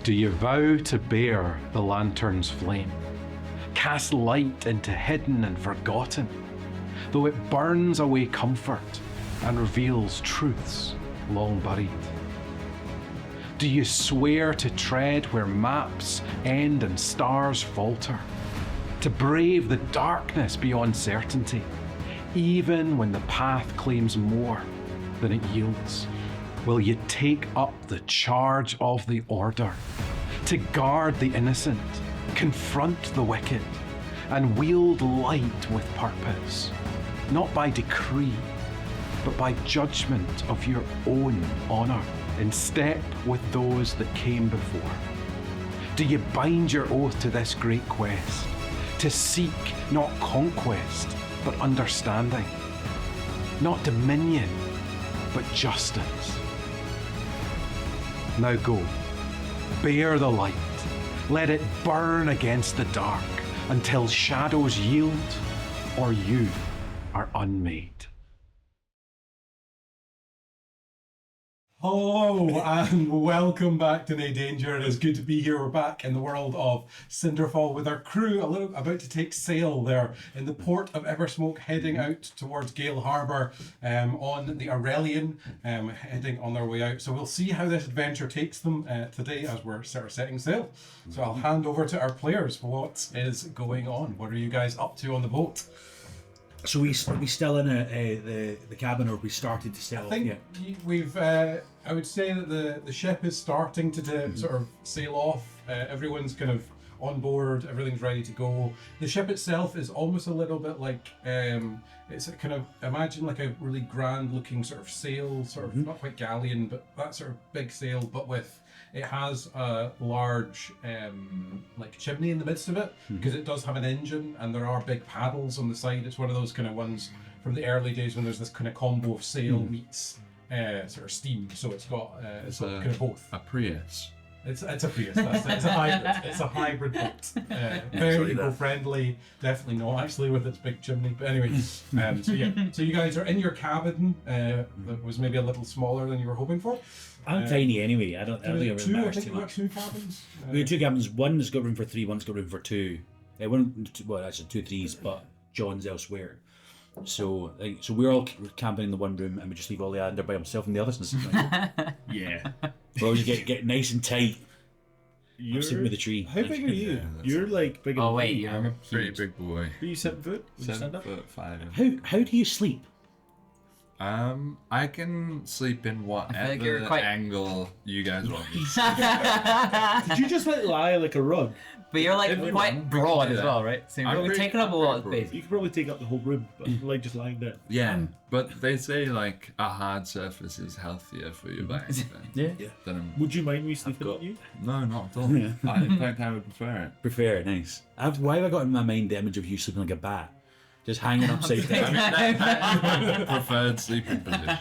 Do you vow to bear the lantern's flame? Cast light into hidden and forgotten, though it burns away comfort and reveals truths long buried? Do you swear to tread where maps end and stars falter? To brave the darkness beyond certainty, even when the path claims more than it yields? Will you take up the charge of the order, to guard the innocent, confront the wicked, and wield light with purpose, not by decree, but by judgment of your own honour, in step with those that came before? Do you bind your oath to this great quest, to seek not conquest, but understanding, not dominion, but justice? Now go, bear the light, let it burn against the dark until shadows yield or you are unmade. Hello and welcome back to No Danger. It is good to be here. We're back in the world of Cinderfall with our crew about to take sail there in the port of Eversmoke, heading out towards Gale Harbour on the Aurelian, heading on their way out. So we'll see how this adventure takes them today as we're setting sail. So I'll hand over to our players. What is going on? What are you guys up to on the boat? So we still in the cabin, or we started to sail? I think we've. I would say that the ship is starting to sort of sail off. Everyone's kind of on board. Everything's ready to go. The ship itself is almost a little bit like it's a kind of, imagine like a really grand looking sort of sail, sort of not quite galleon, but that sort of big sail, but with. It has a large like chimney in the midst of it, because it does have an engine and there are big paddles on the side. It's one of those kind of ones from the early days when there's this kind of combo of sail meets sort of steam. So it's got it's got kind of both. A Prius. It's a Prius. That's it. It's a hybrid. It's a hybrid boat. Very eco-friendly. Definitely not actually with its big chimney. But anyway, so yeah. So you guys are in your cabin that was maybe a little smaller than you were hoping for. I'm tiny anyway. I don't think it really matters too much. Two cabins. We have two cabins. One has got room for three. One's got room for two. Well, actually 2 threes, but John's elsewhere. So we're all camping in the one room, and we just leave Ollie there by himself in the others. Yeah. We're always get nice and tight. I'm sitting with the tree. How big are you? You're like big. Oh wait, I'm a pretty big boy. Are you 7 foot? 7'5". How do you sleep? I can sleep in whatever angle you guys want me. Did you just lie like a rug? But you're like quite broad as well, right? So you're taking up a lot of space. You could probably take up the whole room, but like just lying there. Yeah, but they say like a hard surface is healthier for your back. Yeah. Would you mind me sleeping on you? No, not at all. In fact, I would prefer it. Nice. Why have I got in my mind the image of you sleeping like a bat? Just hanging upside down. That's my preferred sleeping position.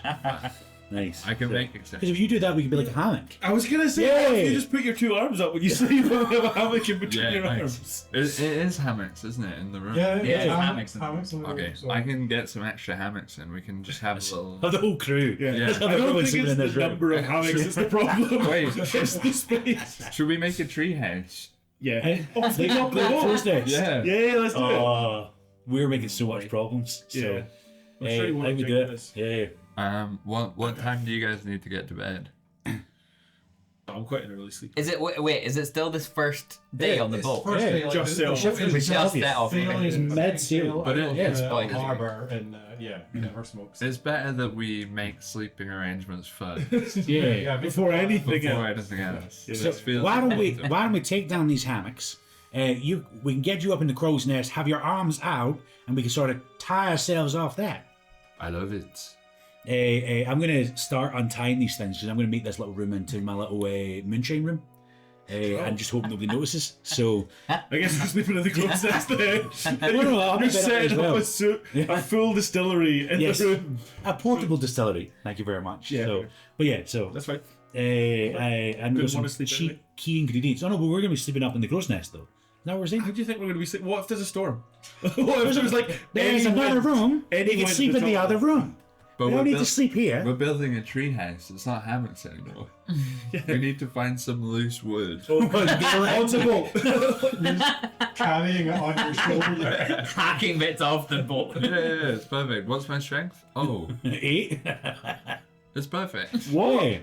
Nice. I can make exceptions. Because if you do that, we can be like a hammock. I was gonna say, if you just put your 2 arms up when you sleep, you have a hammock in between your arms. It is hammocks, isn't it, in the room? Yeah, hammocks in the room. Okay, So. I can get some extra hammocks and we can just have a little. Of the whole crew. Yeah. I don't think it's the number of hammocks that's the problem. Wait, it's the space. Should we make a tree house? Yeah. Off the top of the boat. Yeah, let's do it. We're making so much problems. So, I'm sure you want to do it. this. Yeah. What time do you guys need to get to bed? I'm quite an early sleeper. Is it wait? Is it still this first day on the boat? First day, like, just sail. the ship is Just set off. sailing mid-sail, but it's like harbour in Eversmoke. It's better that we make sleeping arrangements first Before anything else. So why don't we take down these hammocks? We can get you up in the crow's nest, have your arms out, and we can sort of tie ourselves off that. I love it. I'm going to start untying these things because I'm going to make this little room into my little moonshine room. And just hope nobody notices. So I guess you're sleeping in the crow's nest there. I'm You're setting up a full distillery in the room. A portable distillery. Thank you very much. So that's fine. And with some cheap key ingredients. Oh no, but we're going to be sleeping up in the crow's nest though. Is that what we're saying? How do you think we're going to be sleeping? What if there's a storm? What if there's like there's another room? You can sleep in the other room. But We don't need to sleep here. We're building a tree house. It's not hammocks anymore. We need to find some loose wood. Carrying it on your shoulder. Hacking bits off the boat. Yeah, it's perfect. What's my strength? Oh, 8. it's perfect. What?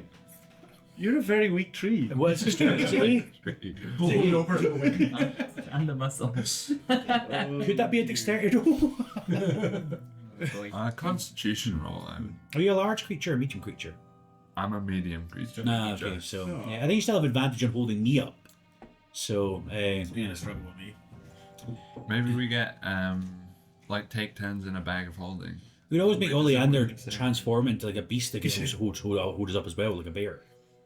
You're a very weak tree. What's the strength? 8? Blown over the wind. And the muscles. Could that be a dexterity roll? Constitution roll. Are you a large creature or a medium creature? I'm a medium creature. Okay, so yeah, I think you still have advantage on holding me up. So, Struggle with me. Maybe we get like take turns in a bag of holding. we could always make Oleander transform into like a beast that can hold us up as well, like a bear.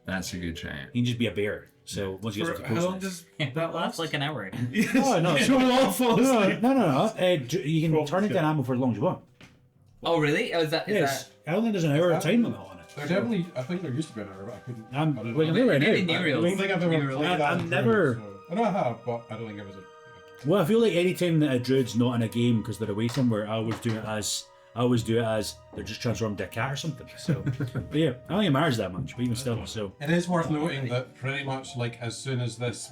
That's a good shout. He can just be a bear. So once you get to How long closeness. does that last? Like an hour. Oh, no, So we'll all fall asleep. no. You can turn it to an animal for as long as you want. Oh, really? Oh, is that? Yes, I don't think there's an hour of time limit on it. There definitely, I think there used to be an hour, but I couldn't. I don't know. Well, I'm right Maybe now. new I don't think I've ever New played that. I've in never- Druid, so- I know I have, but I don't think it was a. Well, I feel like any time that a druid's not in a game because they're away somewhere, I always do it as they're just transformed into a cat or something. So, but yeah, I don't think it matters that much, but even still. So, It is worth noting that pretty much like as soon as this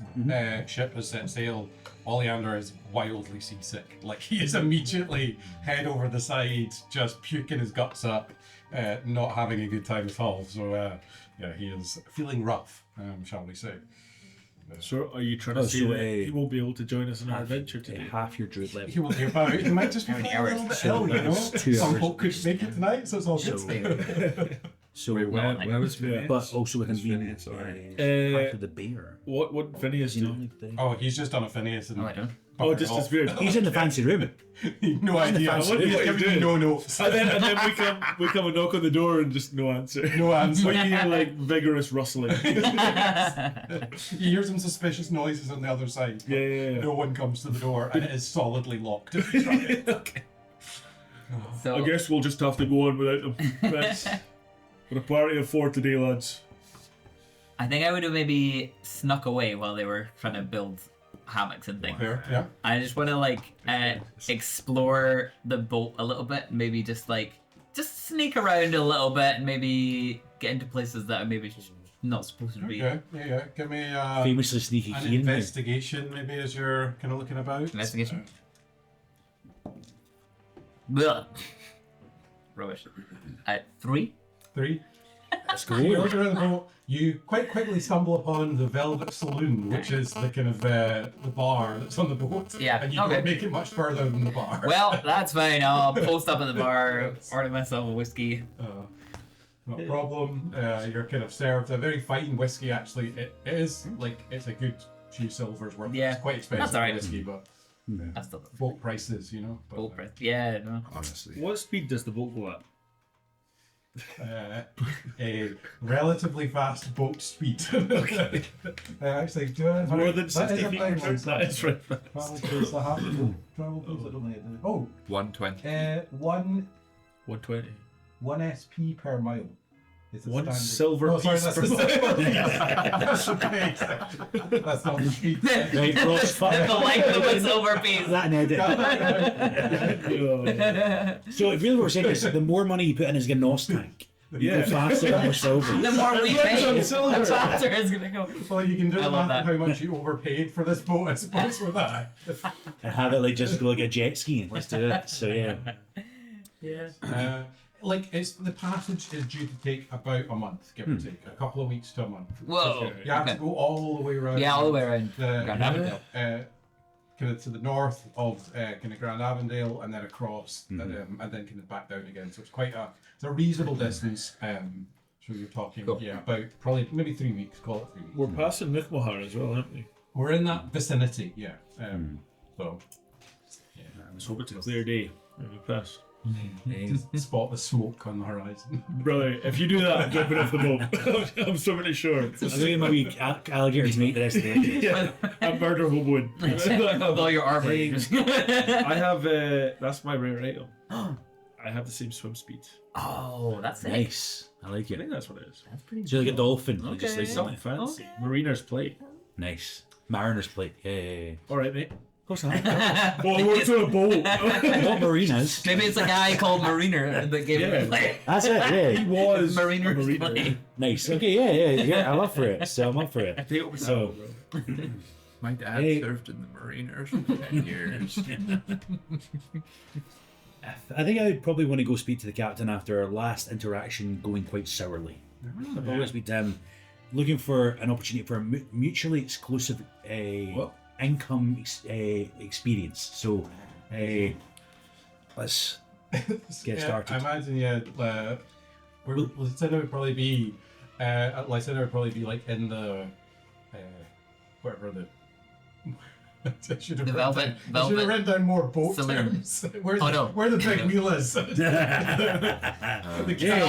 ship has set sail, Oleander is wildly seasick. Like he is immediately head over the side, just puking his guts up, not having a good time at all. So yeah, he is feeling rough, shall we say. So are you trying to say that he won't be able to join us in our adventure today? half your druid level. He will be about. He might just be feeling a little bit ill, you know. Some folk could make it tonight, so it's all good. So, Wait, where was Phineas? but also with him being Phineas, sorry. half of the bear. What Phineas You know, do? like the... Oh, he's just on a Phineas and. Oh, I don't. Oh, just his beard. He's in the fancy room. No idea. fancy What room. he's giving you no notes. And then we come and knock on the door and just no answer. No answer. We hear like vigorous rustling. You hear some suspicious noises on the other side. but Yeah. No one comes to the door, and it is solidly locked. If you try it. Okay. So I guess we'll just have to go on without them. We're a party of 4 today, lads. I think I would have maybe snuck away while they were trying to build hammocks and things. There, yeah. I just want to like explore the boat a little bit, maybe just sneak around a little bit, and maybe get into places that are maybe not supposed to be. Okay, yeah. Give me Famously sneaky an key in there. investigation, maybe, as you're kind of looking about. Investigation? Blah. Rubbish. 3. 3. Let's So you go. look around the boat, you quite quickly stumble upon the Velvet Saloon, which is the kind of the bar that's on the boat. Yeah, And you okay. don't make it much further than the bar. Well, that's fine. I'll post up at the bar, order myself a whiskey. No problem. You're kind of served a very fine whiskey. Actually, it is like it's a good few silvers worth. Yeah, It's quite expensive that's all right. whiskey, but That's the boat prices, you know. But, boat price. Yeah, no. Honestly. What speed does the boat go at? A relatively fast boat speed. Okay. Actually, do I have More than that 60 is a feet. fine one. That is right. Travel pace, I have to travel pace. I don't think I do. Oh, 120. 120. 1 SP per mile. Is the One standard. silver Oh, sorry, piece that's per the mile. silver piece. That's okay. That's not the speed. Right, cross The length of a silver piece. that in edit. So really what we're saying is the more money you put in is a nos tank. Yeah. The faster the more silver. The more we Flex on pay, silver. the faster it's gonna go. Well, you can do I the love math of that. how much you overpaid for this boat, I suppose, with that. And have it like just go like a jet skiing. Let's do it. So yeah. Yeah. Like it's the passage is due to take about a month, give or take, a couple of weeks to a month. Whoa. You have Okay. to go all the way around. Yeah, all the way around. Grand The, Avondale. kind of to the north of kind of Grand Avondale, and then across, and then kind of back down again. So it's quite it's a reasonable distance. So you're talking, Cool. yeah, about probably maybe 3 weeks. Call it 3 weeks. We're passing Nickmahar as well, aren't we? We're in that vicinity, yeah. So Let's hope it's a clear day when we pass. just spot the smoke on the horizon. Brother, if you do that, I'm jumping off the boat. I'm so pretty sure. I think maybe alligator to make the rest of the day. Yeah, I'm murder hoboing. With all your armor. I have, that's my rare item. I have the same swim speed. Oh, that's it. Nice. I like I it. think that's what it is. That's pretty. So like a dolphin. Like Okay. just like Something fancy. Okay. Mariner's plate. nice. Mariner's plate. Yeah. Alright, mate. course not. Well, we're to a boat. Not marinas. Maybe it's a guy called Mariner that gave him a play. That's it, yeah. He was Mariner. a mariner. Nice. Okay, yeah. I'm up for it. So I'm up for it. So, My dad served in the Mariners for 10 years. I think I would probably want to go speak to the captain after our last interaction going quite sourly. I'll probably speak to him, looking for an opportunity for a mutually exclusive income experience. So, let's get started. I imagine, Lysander would probably be, like in the, whatever the. I should have Velvet written down more boat saloon. terms. Where the big wheel is. All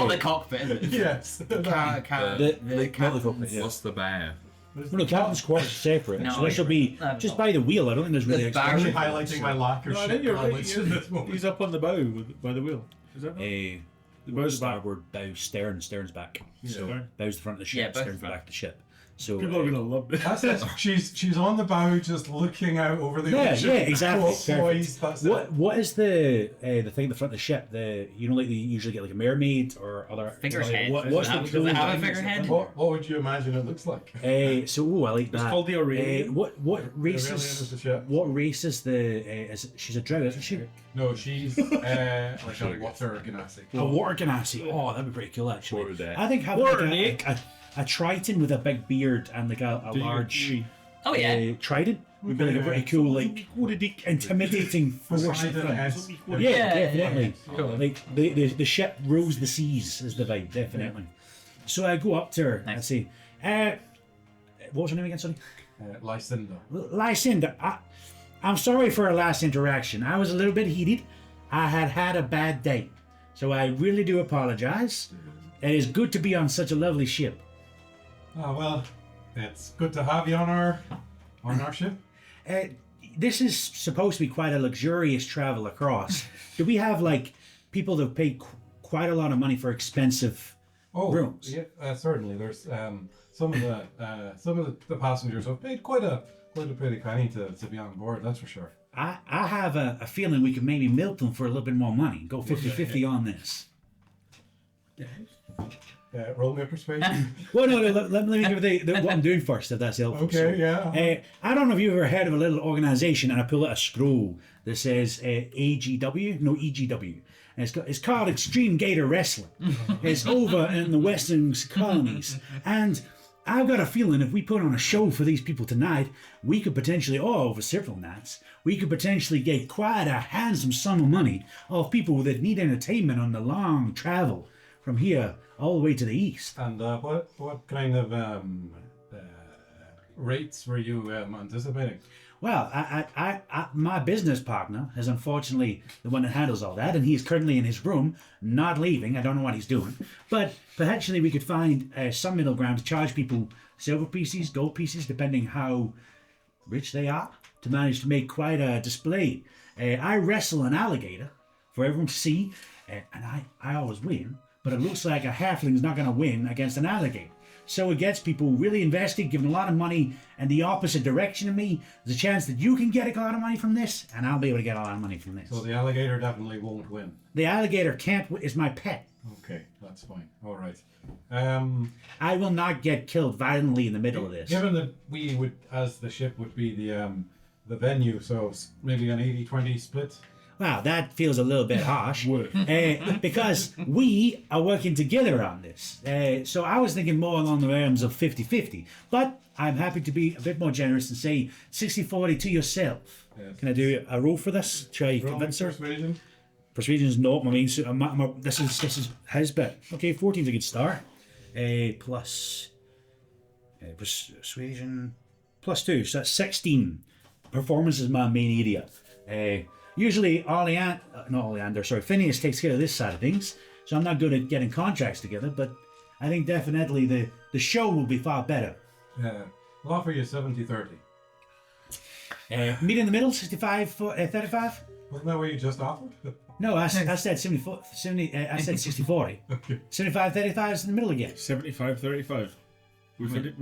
the cockpit. Yes. The cockpit, yeah. What's the bow? Well, no, captain's quarters separate. No, so this will be just by the wheel. I don't think there's really There's Actually barrels. highlighting my lacquer No, I shit think you're right. balance in this moment. He's up on the bow by the wheel. Is that right? The bow's back. Starboard, bow, stern's back. So Yeah. bow's the front of the ship, Yeah, bow's stern's the back of the ship. So People are gonna love this. That's it. She's on the bow, just looking out over the yeah, ocean. exactly. Poised, that's it. What is the thing at the front of the ship? Like they usually get like a mermaid or other Figurehead. What's Does the it have a thing? figurehead? What would you imagine it looks like? I like that. It's called the Aurelian. What race Aurelian is is the ship. what race is the? She's a drow, isn't she? No, she's like a water genasi. A water genasi. Oh, that'd be pretty cool actually. Water deck. I think having Water like a triton with a big beard and like a large Oh yeah. trident would be like a pretty cool, like intimidating force. Poseidon has- Yeah, Yeah, definitely. yeah. Like the ship rules the seas is the vibe, definitely. So I go up to her and I Nice. say, what was her name again, sorry? Lysander. Lysander, I'm sorry for our last interaction. I was a little bit heated. I had a bad day. So I really do apologize. It is good to be on such a lovely ship. Oh well, it's good to have you on our ship. This is supposed to be quite a luxurious travel across. Do we have like people that pay quite a lot of money for expensive rooms? Yeah, certainly. There's some of the passengers have paid quite a pretty penny to be on board. That's for sure. I have a feeling we could maybe milk them for a little bit more money. Go 50-50 on this. Roll me a persuasion. Well, no, let me give what I'm doing first, if that's helpful. Okay, yeah. I don't know if you've ever heard of a little organisation, and I pull out a scroll that says EGW. And it's called Extreme Gator Wrestling. It's over in the Western colonies. And I've got a feeling if we put on a show for these people tonight, we could potentially, over several nights, we could potentially get quite a handsome sum of money off people that need entertainment on the long travel from here all the way to the east. And what kind of rates were you anticipating? Well, my business partner is unfortunately the one that handles all that, and he is currently in his room, not leaving. I don't know what he's doing. But potentially we could find some middle ground to charge people silver pieces, gold pieces, depending how rich they are, to manage to make quite a display. I wrestle an alligator for everyone to see, and I always win. But it looks like a halfling's not going to win against an alligator. So it gets people really invested, giving a lot of money in the opposite direction of me. There's a chance that you can get a lot of money from this, and I'll be able to get a lot of money from this. So the alligator definitely won't win. The alligator is my pet. Okay, that's fine. All right. I will not get killed violently in the middle of this. Given that we would, as the ship would be the venue, so maybe an 80-20 split. Wow, that feels a little bit harsh. Because we are working together on this. So I was thinking more along the realms of 50-50. But I'm happy to be a bit more generous and say 60-40 to yourself. Yes. Can I do a roll for this? Try Roll convince her? persuasion. Persuasion's not my main. This is his bit. Okay, 14's a good start. Plus persuasion +2, so that's 16. Performance is my main area. Usually Phineas takes care of this side of things, so I'm not good at getting contracts together, but I think definitely the show will be far better. I'll offer you 70-30. Meet in the middle, 65-35? Wasn't that what you just offered? No, I said 70, I said 60-40. Okay. 75-35 is in the middle again. 75-35.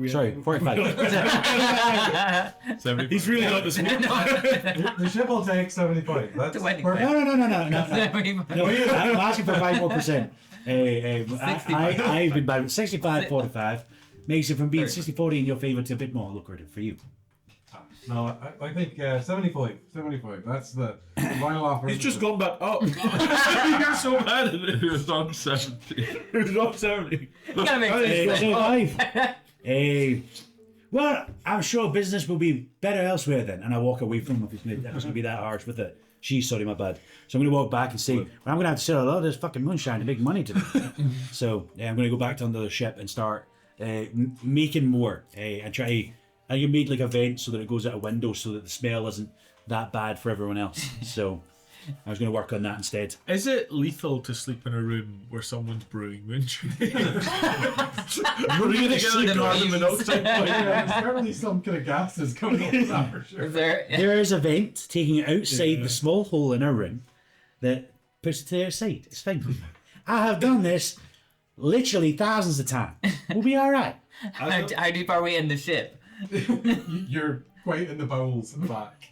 Sorry, 45. He's really not the smart. The ship will take 75. That's wedding perfect. No. I'm asking for 5 more percent. I've been bad. 65, 45 makes it from being 60-40 in your favour to a bit more lucrative for you. No, I think 75. 75. That's the final offer. He's just gone back up. You're so bad at it. He was on 70. He was on 70. Gotta make sense. 5. Well, I'm sure business will be better elsewhere then. And I walk away from him if it's not going to be that harsh with it. Sorry, my bad. So I'm going to walk back and say, well, I'm going to have to sell a lot of this fucking moonshine to make money today. So I'm going to go back to another ship and start making more. And try. I can make like a vent so that it goes out a window so that the smell isn't that bad for everyone else. So I was going to work on that instead. Is it lethal to sleep in a room where someone's brewing moonshine? Really Together carbon monoxide. There's certainly some kind of gases coming off of that for sure. Is there? There is a vent taking it outside the small hole in our room that puts it to the outside. It's fine. I have done this literally thousands of times. We'll be all right. How deep are we in the ship? You're quite in the bowels in the back.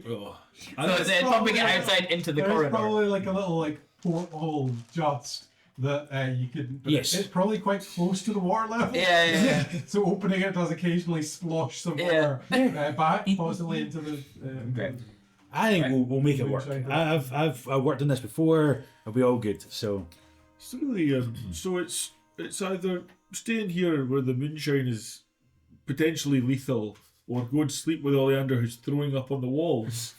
Oh. So is it pumping it outside into the There's corridor? probably like a little porthole just that you could. But Yes. It's probably quite close to the water level. Yeah. So opening it does occasionally splosh some water back, possibly into the. Great. I think we'll make it work. I've worked on this before. It'll be all good. So It's really, so it's either staying here where the moonshine is potentially lethal, or go to sleep with Oleander who's throwing up on the walls.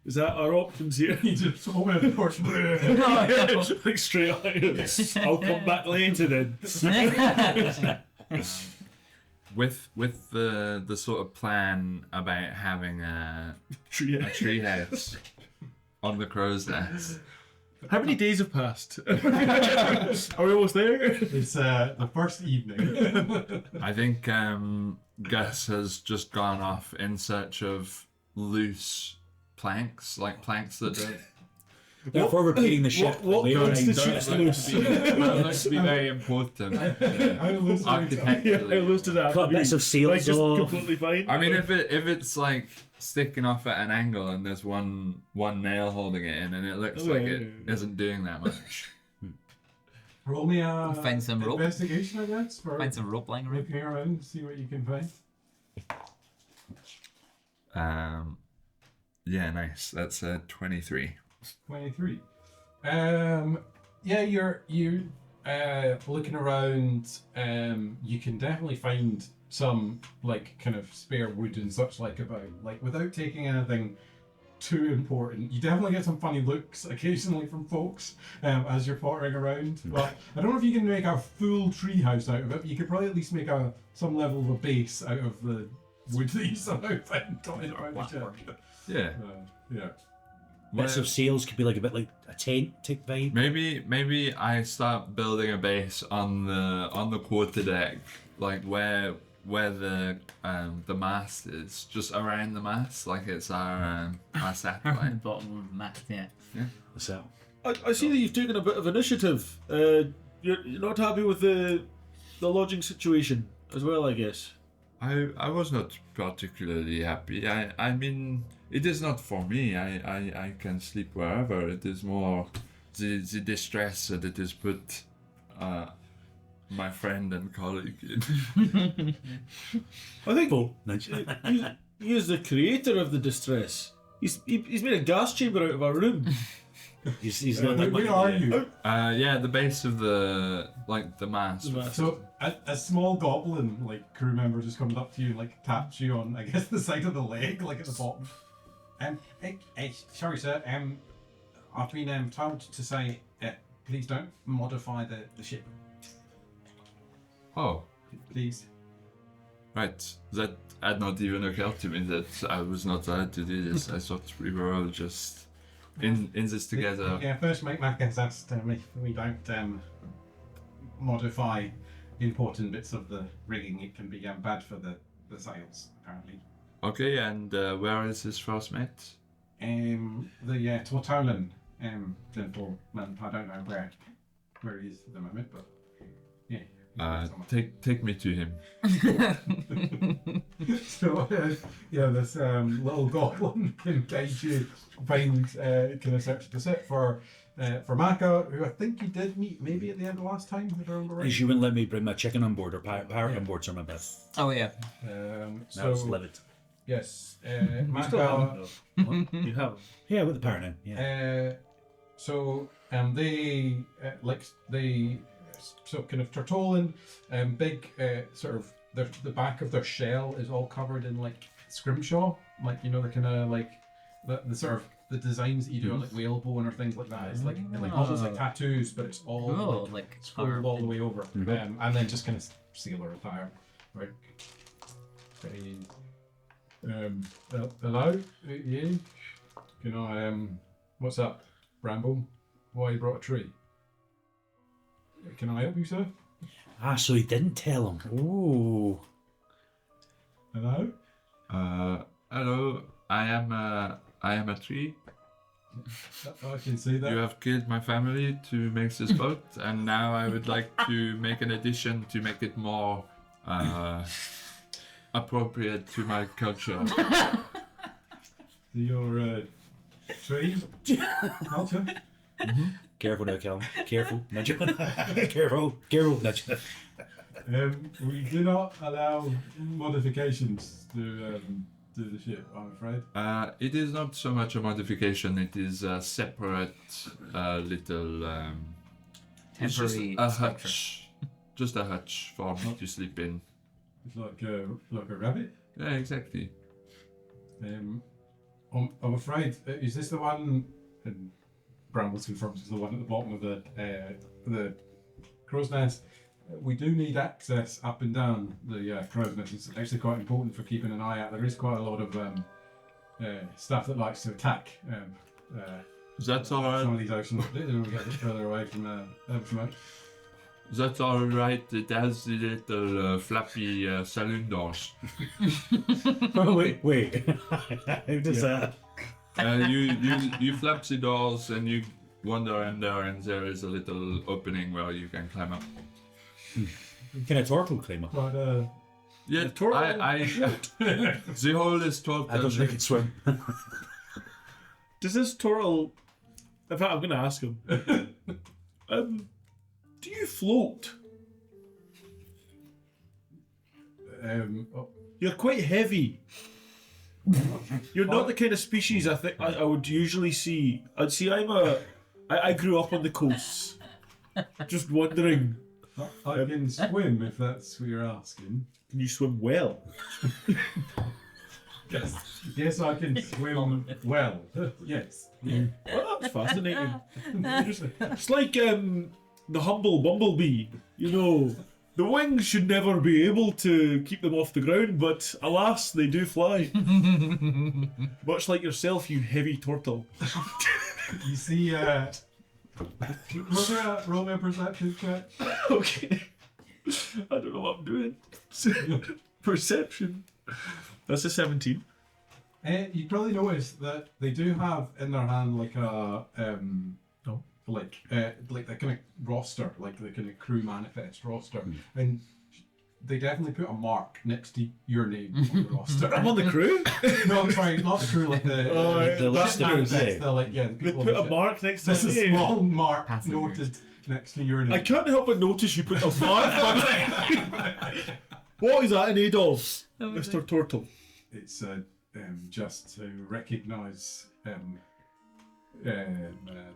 Is that our options here? You just open the porch. Like straight out. I'll come back later then. With the sort of plan about having a treehouse on the crow's nest. How many days have passed? Are we almost there? It's the first evening. I think Gus has just gone off in search of loose planks, like planks that don't. therefore repeating the ship. What later. constitutes loose? That to be very important. Architecturally. How loose does that have Cut to be? bits of seals Like just off. completely fine? I mean, if it's like sticking off at an angle and there's one nail holding it in, and it looks like it isn't doing that much. Roll me a Find some rope. investigation, I guess. For Find some rope lying around. looking around, see what you can find. Yeah, nice. That's 23. 23. Yeah, you're looking around. You can definitely find some like kind of spare wood and such like about, like without taking anything too important. You definitely get some funny looks occasionally from folks as you're pottering around. But I don't know if you can make a full tree house out of it. But you could probably at least make some level of a base out of the wood that you somehow found dotted around the ship. Yeah. Yeah. Bits of sails could be like a bit like a tent type vibe. Maybe I start building a base on the quarterdeck, like where the mast is, just around the mast, like it's our satellite. Bottom of the mast, yeah. What's that? I see that you've taken a bit of initiative. You're not happy with the lodging situation as well, I guess. I was not particularly happy. I mean, it is not for me. I can sleep wherever. It is more the distress that it has put my friend and colleague in. I think Boom. he is the creator of the distress. He's made a gas chamber out of our room. He's not like Where are you? Yeah, the base of the mast. So a small goblin like crew member just comes up to you and like taps you on, I guess, the side of the leg, like at the bottom. Sorry sir, I've been told to say please don't modify the ship, Oh, please. right. That had not even occurred to me that I was not allowed to do this. I thought we were all just in this together. Yeah, first Mike Mac has asked if we don't modify important bits of the rigging, it can be bad for the sails, apparently. Okay, and where is his first mate? The Tortolan gentleman, I don't know where he is at the moment, but yeah, Take me to him. So this little goblin can guide you, find kind of search the set for Maka, who I think you did meet maybe at the end of last time, if I remember right. She wouldn't let me bring my chicken on board or parrot on board, so I remember. Oh yeah. Now it's livid. Yes, You still Maka. haven't, though. What? You have. Yeah, with the parrot now. Yeah. So they so kind of Tortolan, big sort of the back of their shell is all covered in like scrimshaw, like the kind of like the sort of the designs that you do on like whalebone or things like that. It's like almost like tattoos, but it's all like squared all the way over, and then just kind of sailor attire, right? Very, hello, yeah. What's up, Rambo? Why you brought a tree? Can I help you, sir? So he didn't tell him. Ooh. Hello? Hello. I am a tree. I can see that. You have killed my family to make this boat, and now I would like to make an addition to make it more appropriate to my culture. Your tree culture? Mm-hmm. Careful now, Callum. Careful. Nudge. Careful. Nudge. We do not allow modifications to the ship, I'm afraid. It is not so much a modification, it is a separate little it's just Temporary a structure. hutch. Just a hutch for me to sleep in. It's like a rabbit. Yeah, exactly. I'm afraid. Is this the one? And Brambles confirms it's the one at the bottom of the crow's nest. We do need access up and down the crow's nest. It's actually quite important for keeping an eye out. There is quite a lot of stuff that likes to attack. That's alright. Some of these oceans. We get a bit further away from it. That's alright. It has the little flappy saloon doors. Oh, wait. Who does that? You flap the doors and you wander under, and there is a little opening where you can climb up. Can a turtle climb up? But Yeah, turtle? the hole is total. I don't think it can swim. Does this turtle? In fact, I'm going to ask him. Do you float? You're quite heavy. You're not the kind of species I think I would usually see. I grew up on the coast. Just wondering, I can swim if that's what you're asking. can you swim well? Yes, I can swim well. Yes. Yeah. Well, that's fascinating. It's like the humble bumblebee. The wings should never be able to keep them off the ground, but alas, they do fly. Much like yourself, you heavy turtle. You see, roll me a perception check. Okay. I don't know what I'm doing. Perception. That's a 17. You probably noticed that they do have in their hand like a like the kind of roster, like the kind of crew manifest roster, and they definitely put a mark next to your name on the roster. I'm on the crew? No, I'm sorry, not the crew, like the listeners. manifest, the They people on put the a ship. mark next to There's a me. small mark Passengers. noted next to your name. I can't help but notice you put a mark. What is that in Adolf, Mr. Turtle? It's just to recognise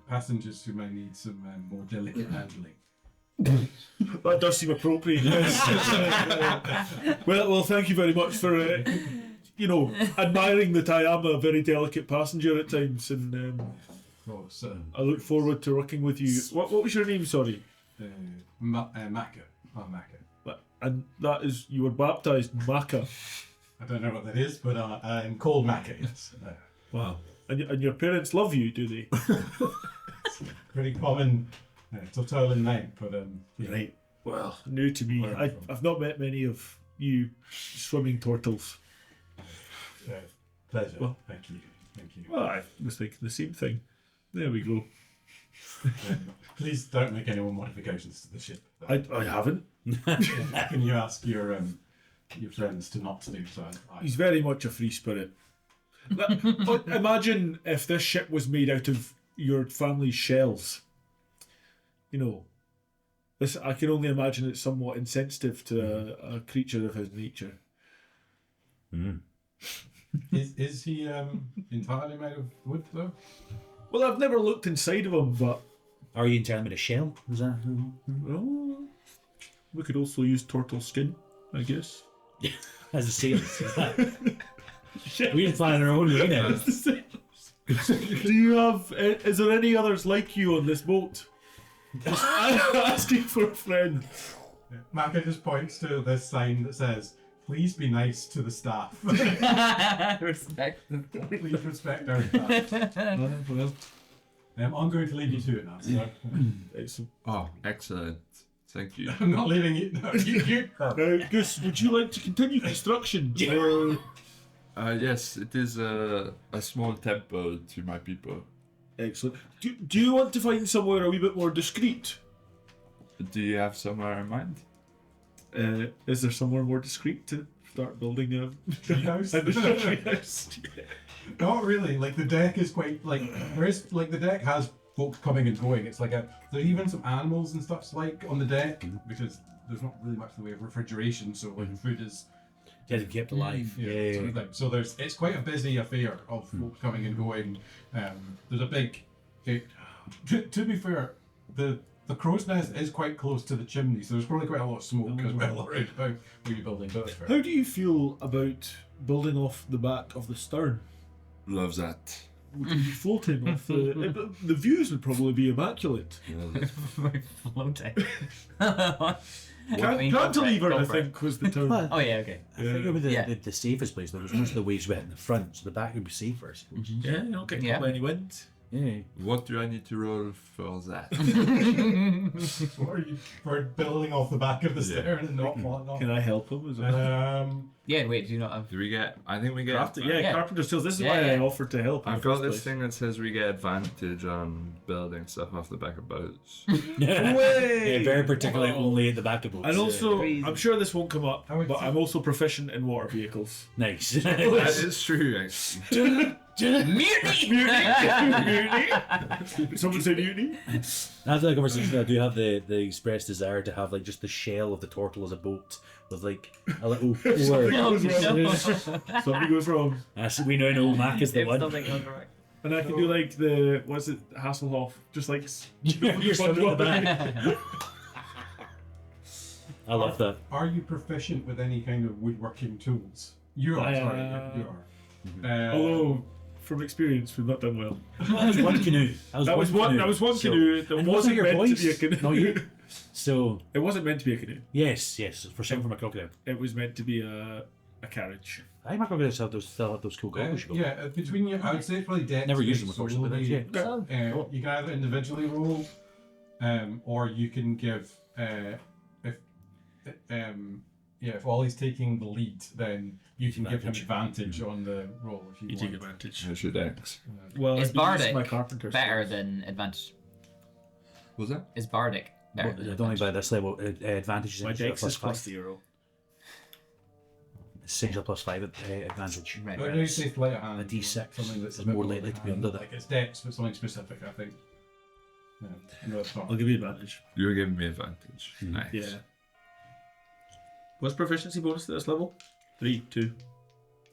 passengers who may need some more delicate handling. That does seem appropriate. Well, thank you very much for admiring that I am a very delicate passenger at times, and I look forward to working with you. What was your name? Sorry. Maka. Oh, Maka. And that is, you were baptised Maka. I don't know what that is, but I'm called Maka. Yes. Wow. And your parents love you, do they? It's a pretty common Tortolan name, but yeah. Right. Well, new to me. I've not met many of you swimming turtles. Pleasure. Well, thank you. Well, I was thinking the same thing. There we go. Please don't make any more modifications to the ship. I haven't. Can you ask your friends to not do so? He's very much a free spirit. But imagine if this ship was made out of your family's shells. You know, this I can only imagine it's somewhat insensitive to a creature of his nature. Is he entirely made of wood though? Well, I've never looked inside of him, but Are you telling me the shell? Is that? well, we could also use turtle skin, I guess. As a sailors. We're flying our own way now. Do you have? Is there any others like you on this boat? I'm asking for a friend. Maka just points to this sign that says, "Please be nice to the staff. Respect. Please respect our staff." I'm going to leave you to it now. So. Excellent. Oh, excellent. Thank you. I'm not leaving you. No, you. Now, Gus, would you like to continue construction? Or... Yes, it is a small temple to my people. Excellent. Do you want to find somewhere a wee bit more discreet? Do you have somewhere in mind? Is there somewhere more discreet to start building a Treehouse? treehouse? Not really. Like the deck is quite like there is like the deck has folks coming and going. It's like there's even some animals and stuff's like on the deck because there's not really much in the way of refrigeration. So like food is Yeah, to kept alive. sort of thing. So it's quite a busy affair of folks coming and going. There's a big. To be fair, the crow's nest is quite close to the chimney, so there's probably quite a lot of smoke as well around how you're building. But that's fair. How do you feel about building off the back of the stern? Love that. Would you be floating off the... The views would probably be immaculate. Floating. Cantilever, I think, was the term. Oh yeah, okay. I think it would be Yeah. the safest place. There was most of the waves wet in the front, so the back would be safer, I suppose. Yeah, you're not getting Yeah. caught by any wind. Yeah. What do I need to roll for that? Or you for building off the back of the stern and not falling off. Can I help him as well? Yeah, wait, do you not have... Do we get? I think we get. Yeah. Carpenter's tools. This is Yeah, why I yeah. offered to help. in I've the got first this place. thing that says we get advantage on building stuff off the back of boats. Yeah, very particularly only at the back of boats. And also, Crazy. I'm sure this won't come up, I would but say- I'm also proficient in water vehicles. Nice. That is true, actually. Mutiny! Someone say mutiny? After that conversation, I do have the expressed desire to have like just the shell of the turtle as a boat with like a little oar. Something goes wrong. We know Mac is the If one. something goes wrong. And I can do like the, what's it, Hasselhoff? Just like... You're swimming at the back. I love that. Are you proficient with any kind of woodworking tools? You are. Sorry, you are. Although, from experience, we've not done well. That was one canoe. That was one So- canoe that and wasn't your meant voice? to be a canoe. No, you. So It wasn't meant to be a canoe. yes, for some from a crocodile. It was meant to be a carriage. I think my crocodiles still have those cool goggles. you got. Yeah, between you, I would say it's probably dex. Never used them, based unfortunately, but solely. yeah. You can either individually roll, or you can give if Ollie's taking the lead, then you can give him advantage on the roll if you, You want. take advantage. I should X. Well, Is I've been using Bardic my carpenter's better tools. than advantage? Was that? Is Bardic better But than I don't think by advantage? this level advantage is My essentially dex is plus 5. 0. Essentially +5 advantage. Right, But right. you say sleight of hand, A D6 something that's a is bit more likely to be under that. Like it's dex, but something specific, I think. Yeah, no, it's not. I'll give you advantage. You're giving me advantage. Nice. Yeah. What's proficiency bonus at this level? 3, 2.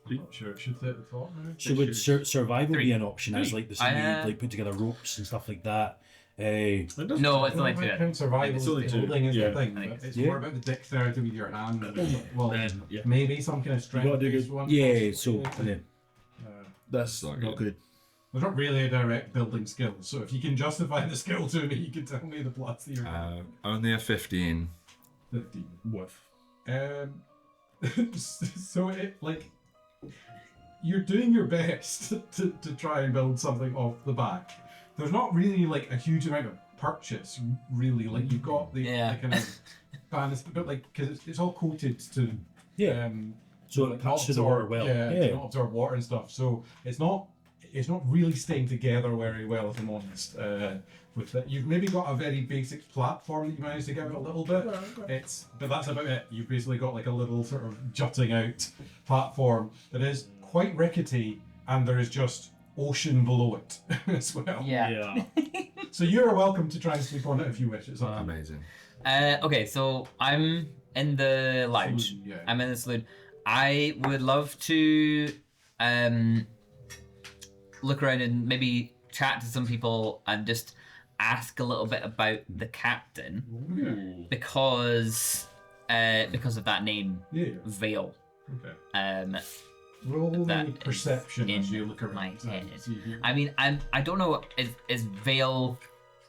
I'm not sure. It should say at the top. Maybe. So would survival be an option as like the I, you like put together ropes and stuff like that? It doesn't- No, it's Well, only I two. think survival It's only is two. holding is Yeah. the thing. I think But it's Yeah. more about the dexterity with your hand. Well, Then, yeah. maybe some kind of strength gotta do based good. one. Yeah, possibly. so yeah. That's Not not good. There's not really a direct building skill, so if you can justify the skill to me, you can tell me the plus that you're Only a 15. 15. Whiff. So it like you're doing your best to try and build something off the back. There's not really like a huge amount of purchase, really. Like you've got the, Yeah. the kind of banister, but like because it's all coated to Yeah. um, So like, it cuts through the water well. Yeah, to not absorb water and stuff. So it's not. it's not really staying together very well, if I'm honest. With that, you've maybe got a very basic platform that you managed to get out a little bit. But that's about it. You've basically got like a little sort of jutting out platform that is quite rickety, and there is just ocean below it as well. Yeah. So you're welcome to try and sleep on it if you wish. It's up to you. Amazing. Okay, so I'm in the lounge. Saloon, yeah. I'm in the saloon. I would love to look around and maybe chat to some people and just ask a little bit about the captain because of that name, Yeah. Veil. Okay. Roll That perception is as you look around. my head. See if you- I mean, I don't know. Is Veil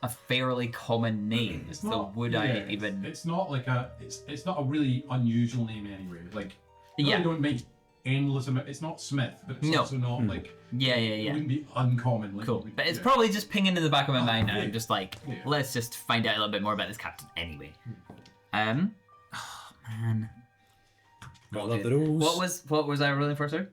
a fairly common name? It's so not. would yeah, I even? It's not like a. It's not a really unusual name anyway. Like, you Yeah. really don't make endless amount. It's not Smith, but it's No. also not like. Yeah. It wouldn't be uncommon. Like, Cool. But it's probably just pinging in the back of my mind, and yeah. I'm just like, Yeah. let's just find out a little bit more about this captain anyway. Oh man. Gotta love the rules. What was I rolling for, sir?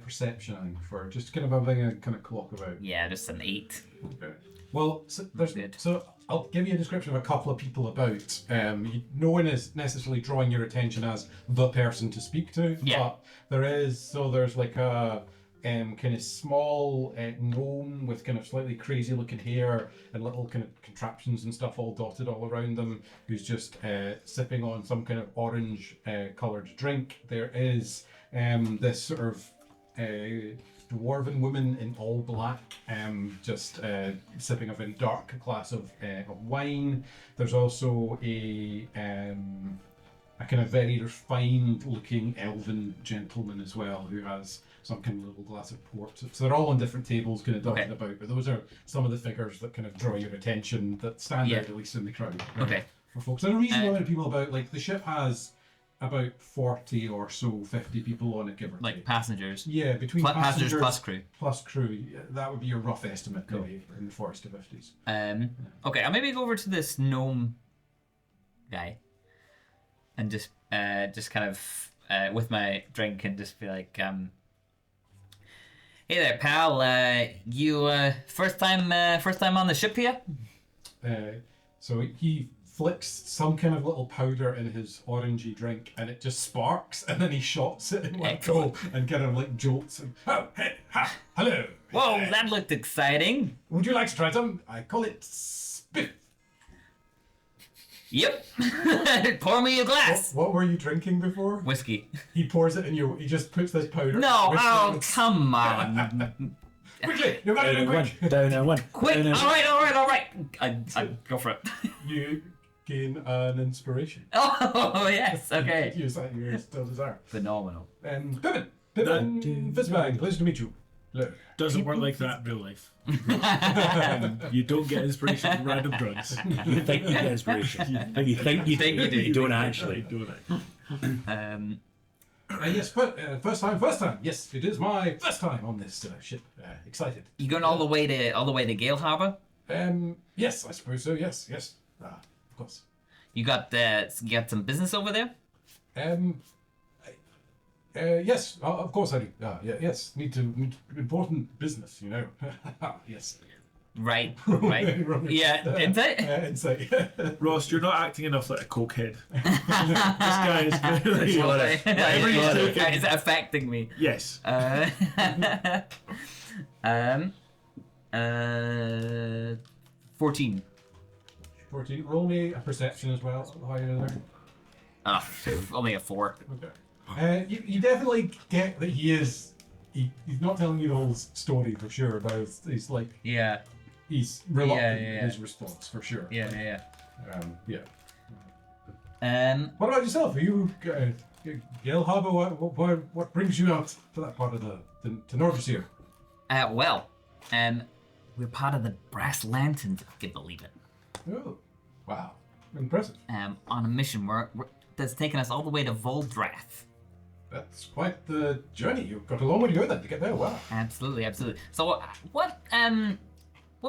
perception I think, for just kind of having a kind of clock about. Yeah, just an 8. Okay. Well, Good. so I'll give you a description of a couple of people about. No one is necessarily drawing your attention as the person to speak to, Yeah. but there's like a kind of small gnome with kind of slightly crazy looking hair and little kind of contraptions and stuff all dotted all around them, who's just sipping on some kind of orange coloured drink. There is this sort of dwarven woman in all black, just sipping a very dark glass of wine. There's also a kind of very refined looking elven gentleman as well, who has some kind of little glass of port. So they're all on different tables kind of dotted about, but those are some of the figures that kind of draw your attention, that stand out at least in the crowd. Okay. For folks. And a reasonable amount of people about, like the ship has about 40 or so, 50 people on it, give or Like take. passengers. Yeah, between Passengers plus crew. plus crew, that would be your rough estimate, maybe, in the 40s to 50s. Okay, I'll maybe go over to this gnome guy and just kind of with my drink and just be like, hey there, pal. You first time on the ship here? So he flicks some kind of little powder in his orangey drink, and it just sparks, and then he shots it in one go and kind of like jolts and hello. Whoa, that looked exciting. Would you like to try some? I call it spiff. Yep. Pour me a glass. What were you drinking before? Whiskey. He pours it in your. He just puts this powder. No, whiskey oh in- come on. Quickly, you gotta do it quick. Down and one. Quick! Down and All right. I go for it. You gain an inspiration. Oh yes, okay. Use that in your still desire. Phenomenal. Pippin Fizzbang, pleasure to meet you. Look. Doesn't work like that in real life. You don't get inspiration from random drugs. You think you get inspiration. You think you do. You don't actually. Yes, first time. Yes, it is my first time on this ship. Excited. You going all the way to Gale Harbor? Yes, I suppose so. Yes. Of course. You got some business over there? Yes, of course I do. Yes, need important business, you know. Yes. Right. Yeah, insight? Insight. Ross, you're not acting enough like a cokehead. This guy is really... Is it affecting me? Yes. 14. 14. Roll me a perception as well. How are you there? Only a 4. Okay. You definitely get that he's not telling you the whole story for sure, but he's like Yeah. he's reluctant Yeah. in his response for sure. Yeah. Yeah. What What about yourself? Are you Gale Harbor? What brings you out to that part of to Norvis here? Well, we're part of the Brass Lanterns, if you can believe it. Oh, wow, impressive. On a mission that's taken us all the way to Voldrath. That's quite the journey. You've got a long way to go then to get there. Wow. Absolutely. So, what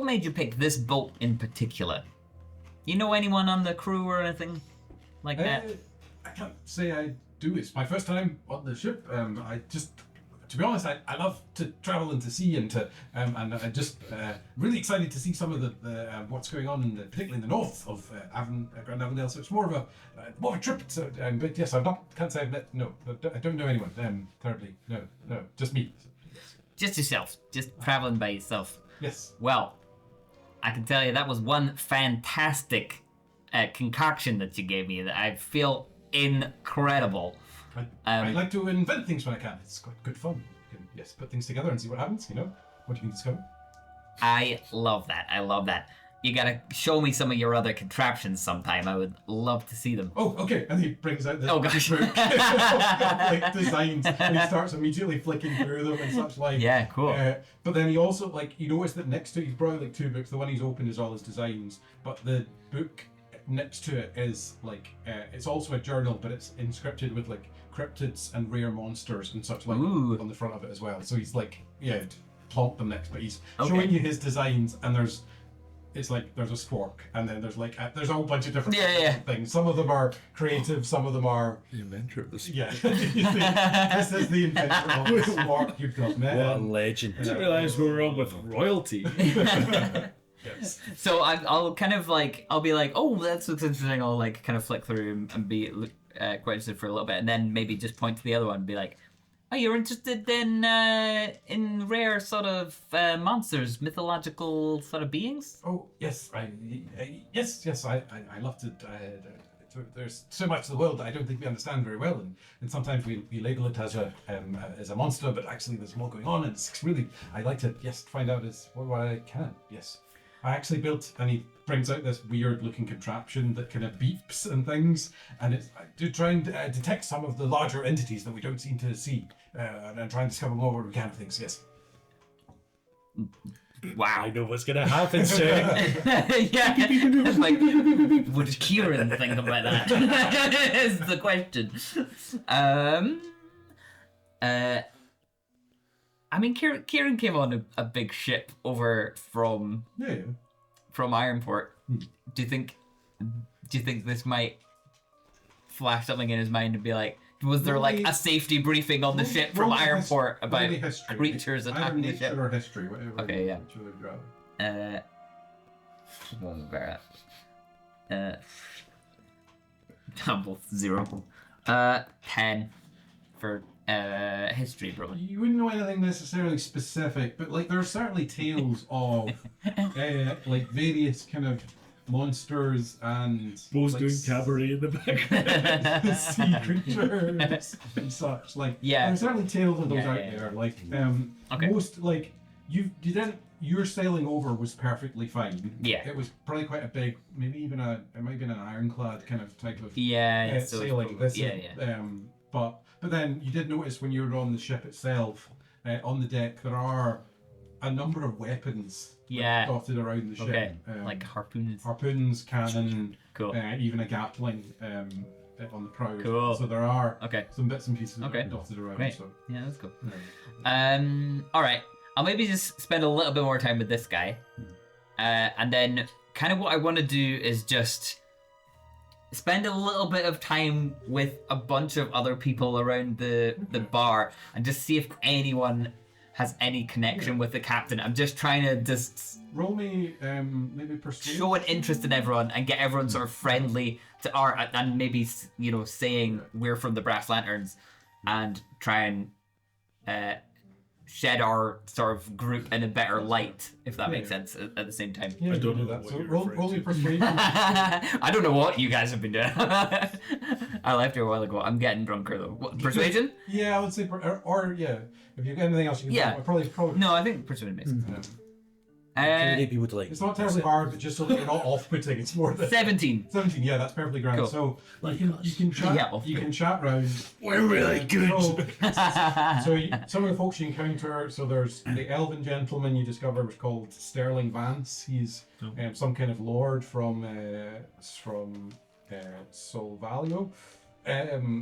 made you pick this boat in particular? You know anyone on the crew or anything like that? I can't say I do. It's my first time on the ship. I just to be honest, I love to travel and to see and to and I'm just really excited to see some of the what's going on particularly in the north of Grand Avondale. So it's more of a trip. So, but yes, can't say I've met. No, I don't know anyone. Thirdly, no, just me. Just yourself. Just traveling by yourself. Yes. Well, I can tell you that was one fantastic concoction that you gave me that I feel incredible. I like to invent things when I can. It's quite good fun. You can, yes, put things together and see what happens, what you can discover. I love that. You gotta show me some of your other contraptions sometime. I would love to see them. Oh, okay. And he brings out the Oh, gosh. book like designs and he starts immediately flicking through them and such like. Yeah, cool. But then he also, you notice that next to it, he's brought out 2 books. The one he's opened is all his designs, but the book next to it is it's also a journal, but it's inscripted with cryptids and rare monsters and such Ooh. on the front of it as well. So he's plonk them next, but he's Okay. showing you his designs, and there's a spork, and then there's there's a whole bunch of different things. Some of them are creative, some of them are The inventor of the spire. yeah. You see, this is the inventor of the spork you've got, man. What a legend. I didn't realise we were on with royalty. Yes. So I'll kind of I'll be like, oh, that looks interesting. I'll kind of flick through and be quite interested for a little bit, and then maybe just point to the other one and be like, oh, you're interested in rare sort of monsters, mythological sort of beings? Oh yes, yes. I love to. There's so much of the world that I don't think we understand very well, and sometimes we label it as a monster, but actually there's more going on, and it's really I like to find out what I can. Yes, I actually built, and he brings out this weird looking contraption that kind of beeps and things, and it's to try and detect some of the larger entities that we don't seem to see, and try and discover more what we can of things. Yes. Wow. I know what's gonna happen, sir. Yeah. Would Kieran think about that? Is the question. I mean, Kieran came on a big ship over from Ironport. Do you think this might flash something in his mind and be like, was there a safety briefing on the ship from Ironport about creatures attacking the ship? Or history, whatever. Okay, yeah. whichever you'd rather. I'm both 0. 10 for history, bro. You wouldn't know anything necessarily specific, but there are certainly tales of various kind of monsters and Bo's doing cabaret in the background. sea creatures and such. There are certainly tales of those out there. Okay. Most you didn't. Your sailing over was perfectly fine. Yeah. It was probably quite a big, maybe even it might have been an ironclad kind of type of So sailing. But then you did notice when you were on the ship itself, on the deck, there are a number of weapons dotted around the ship. Okay. Harpoons. Harpoons, cannon, Cool. even a gatling on the prow. Cool. So there are Okay. some bits and pieces Okay. dotted around. Great. So. Yeah, that's cool. All right. I'll maybe just spend a little bit more time with this guy. And then kind of what I want to do is just spend a little bit of time with a bunch of other people around the bar and just see if anyone has any connection with the captain. I'm just trying to just Roll me maybe persuade. show an interest in everyone and get everyone sort of friendly to art, and maybe saying we're from the Brass Lanterns, and try and shed our sort of group in a better light, if that makes sense, at the same time. Yeah, I don't do know that. what So you're roll referring me to. persuasion. I don't know what you guys have been doing. I left here a while ago. I'm getting drunker though. What, persuasion? Yeah, I would say, or if you've got anything else, you can probably. No, I think persuasion makes sense. Intimidate people to It's not terribly hard, but just so that you're not off-putting. It's more than 17. 17. Yeah, that's perfectly grand. Cool. So you can chat. Yeah, you can chat round. We're really good. Some of the folks you encounter. So there's the elven gentleman you discover was called Sterling Vance. He's some kind of lord from Solvalio.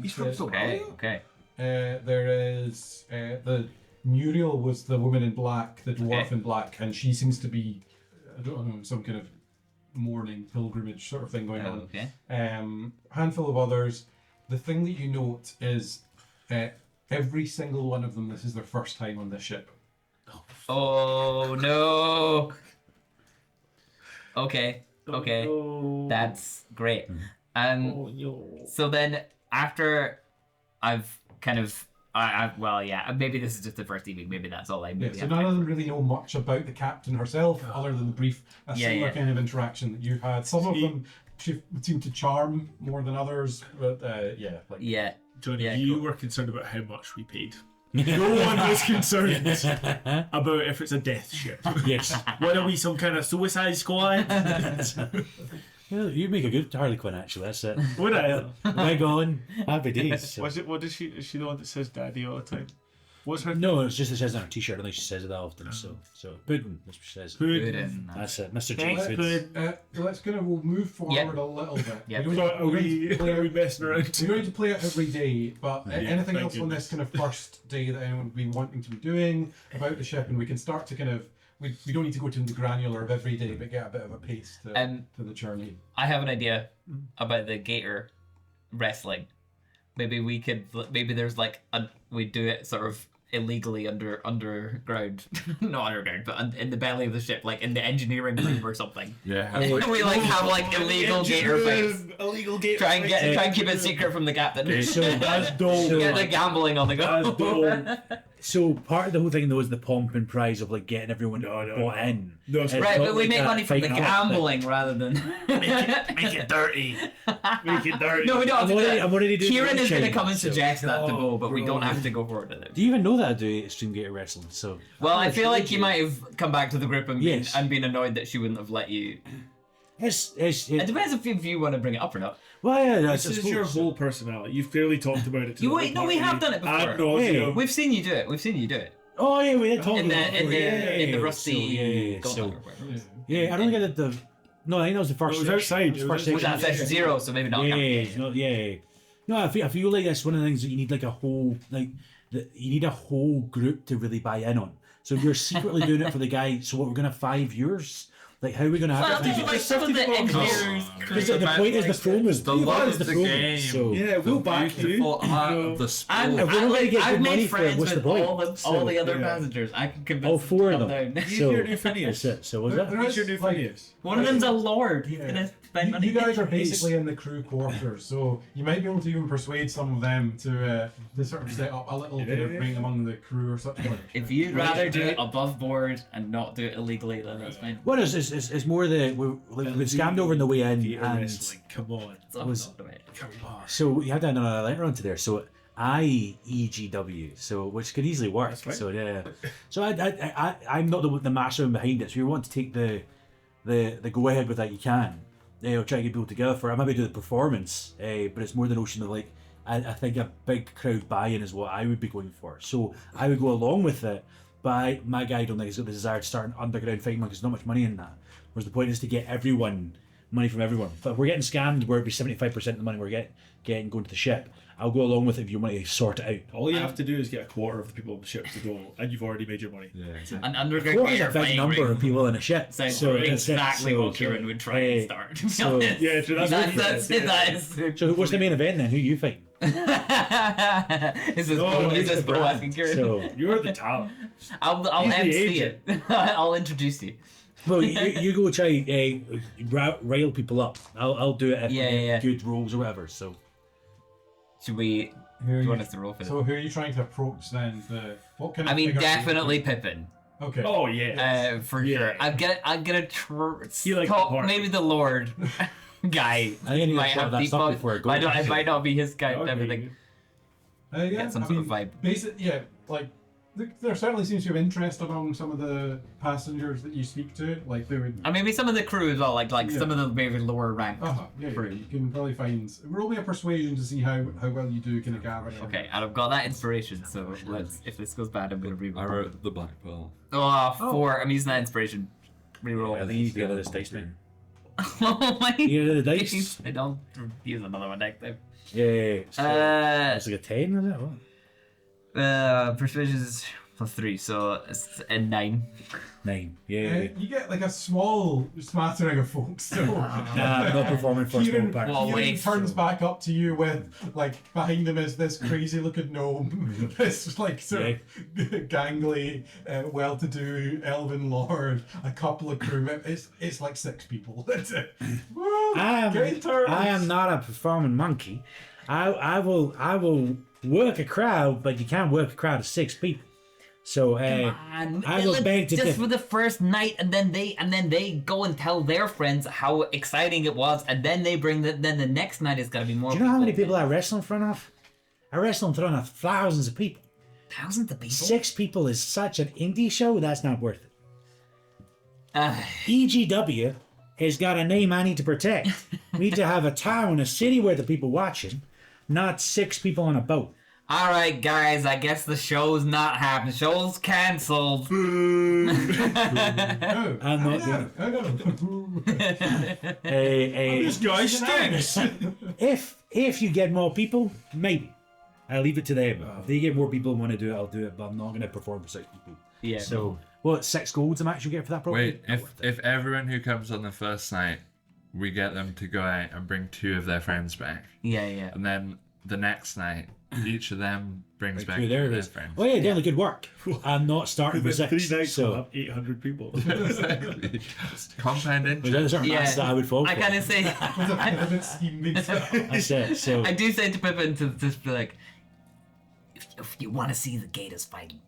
He's from Solvalio? Okay. There is the Muriel was the woman in black, the dwarf in black, and she seems to be, I don't know, some kind of mourning pilgrimage sort of thing going on. Okay. Handful of others. The thing that you note is every single one of them, this is their first time on this ship. Oh no. Okay. Okay. No. That's great. Oh, no. So then after I've kind of well, yeah, maybe this is just the first evening. Maybe that's all I Yeah, maybe so have none time of them for. really know much about the captain herself, other than the brief, similar kind of interaction that you've had. Some of them she seem to charm more than others, but yeah, like Yeah. Johnny, Yeah, you cool. were concerned about how much we paid. No one was concerned about if it's a death ship. Yes. What are we, some kind of suicide squad? Yeah, you make a good Harley Quinn, actually. That's it. Would I? Wig on, happy days. So. Was it? What is she? Is she the one that says "daddy" all the time? What's her? No, it's just it says it on her t-shirt. I don't think she says it that often. So Puddin, that's what she says. Puddin. That's it, Mr. J. Thanks, Puddin. Puddin. let's we'll move forward Yep. a little bit. Yep. We So don't, are we messing around? we don't need to play it every day, but anything thank else on this kind of first day that anyone would be wanting to be doing about the ship, and we can start to kind of we don't need to go to the granular of every day, but get a bit of a pace to the journey. I have an idea about the gator wrestling. Maybe there's like we do it sort of illegally underground, not underground, but in the belly of the ship, like in the engineering room or something. Yeah. We like have like illegal gator fights. Illegal gator. Try and keep it secret from the captain. So That's dope. Get the gambling on the That's go. dope. So part of the whole thing though is the pomp and prize of like getting everyone bought in. No, it's It's Right, not but we like make that money from the fighting off gambling rather than. Make it dirty. Make it dirty. No, we don't have to do that. I'm already doing Kieran is going to moonshine, come and so- suggest that to Oh, Bo, but we don't bro. have to go for it. Do you even know that I do Extreme Gator Wrestling? So Well, I feel like he might have come back to the group and Yes. been annoyed that she wouldn't have let you. it's It depends if you want to bring it up or not. well, yeah, that's This is your whole personality. You've clearly talked about it. To You the wait, no, whole we have party. done it before. Ad nauseam. We've seen you do it. We've seen you do it Oh yeah, we did talk in about the it in before. the rusty. So, yeah, gauntlet so or whatever. yeah, I don't think I did the. No, I think that was the first. It was outside. It It was was first Was that section. session 0? So maybe not. Yeah, no, yeah. No, I feel like that's one of the things that you need like a whole you need a whole group to really buy in on. So if you're secretly doing it for the guy, so what we're gonna have 5 years? Like how are we gonna Well, have there's it? like some of the engineers. Because the point is the promos. The love is of the promo. game. So Yeah, we'll back you. Beautiful art No. of the I'm, sport. If we're not gonna get I've good money made for it, friends what's the with point? all So, the other yeah. passengers. I can convince all them four to of come them. down. He's So your new Phineas. that's it. So was There- that? there He's your is, new like, Phineas. One of them's a lord. He's gonna spend money. You guys are basically in the crew quarters, so you might be able to even persuade some of them to sort of set up a little kind of ring among the crew or something. If you'd rather do it above board and not do it illegally, then that's fine. Well, it's more we've been scammed over on the way in, Gator and wrestling. Come on. It's all was- about it. Come on. so you had to add another letter onto there. So IEGW, so which could easily work. That's fine. So yeah, so I'm not the mastermind behind it. So if you want to take the go ahead with that, you can. Or try to get people together for it. I maybe do the performance, but it's more the notion of like I think a big crowd buy-in is what I would be going for. So I would go along with it, but my guy don't think he's got the desire to start an underground fighting because there's not much money in that. Whereas the point is to get money from everyone. But if we're getting scammed, where it'd be 75% of the money we're getting going to the ship, I'll go along with it if you want to sort it out. All you have to do is get a quarter of the people on the ship to go, and you've already made your money. Yeah. An underground What is gator a big fighting number ring of people in a ship? sounds So that's it. exactly So- what Kieran would try and start. To be so- honest. Yeah, true, that's That's what that is. So what's the main event then? Who you fighting? Is this No, is this the Bo brand. asking Kieran? So You're the talent. I'll He's the MC agent. it. I'll introduce you. well, you go try rile people up. I'll do it if Yeah, we get yeah, yeah. good rolls or whatever. So Should we? Who Do are you you, want us to roll for this? so who are you trying to approach then? What kind of I mean, figure are you definitely looking Pippin. for? Okay. Oh, yeah. For Yeah. sure. I'm gonna He liked the talk party. maybe the Lord guy. I think I need to might sort have that stuff debuff. before I go. I don't. It might not be his guy That and would be everything. good. Yeah, Get some I sort of mean, vibe. like there certainly seems to be interest among some of the passengers that you speak to. Like they would. And maybe some of the crew as well, like Yeah. some of the maybe lower rank. Yeah, crew. you can probably find. Roll me a persuasion to see how well you do kind of gather. Okay, and I've got that inspiration, so let's. If this goes bad, I'm gonna reroll. I wrote the black pearl. Oh, 4. I'm using that inspiration. Reroll. I think you need to get out of this dice, man. Oh my. You get out of the dice. I don't use another one next time. Yeah. So, it's like a 10, is it? What? Persuasion is plus 3, so it's a 9. 9. Yeah. You get like a small smattering of folks. So I'm not performing first Kieran, level pack. Well, Kieran wait. turns back up to you with like behind him is this crazy looking gnome, this like sort of gangly, well-to-do elven lord, a couple of crew members. It's like 6 people. That's it. Woo, great turns. I am not a performing monkey. I will work a crowd, but you can't work a crowd of 6 people. So And I will beg to just differ. for the first night, and then they go and tell their friends how exciting it was, and then they bring then the next night is gonna be more. Do you know how many people I wrestle in front of? I wrestle in front of thousands of people. Thousands of people. 6 people is such an indie show, that's not worth it. EGW has got a name I need to protect. We need to have a town, a city where the people watching, not 6 people on a boat. All right, guys. I guess the show's not happening. Show's cancelled. I'm not doing I know. This guy stinks. If you get more people, maybe. I'll leave it to them. If they get more people and want to do it, I'll do it, but I'm not going to perform for 6 people. Yeah. So, what, 6 golds a match you get for that property? Wait, if everyone who comes on the first night, we get them to go out and bring 2 of their friends back, Yeah. and then the next night, each of them brings back 2 2 there of it their is. friends. Oh yeah, doing good work. I'm not starting with Within 6. 3 nights, we'll So, have 800 people. Exactly. Compound is that interest. a certain Yeah. maths that I would fall for? I kind of say. Pyramid scheme makes it. That's it. So, I do say to Pippin to just be like, if you want to see the Gators fighting,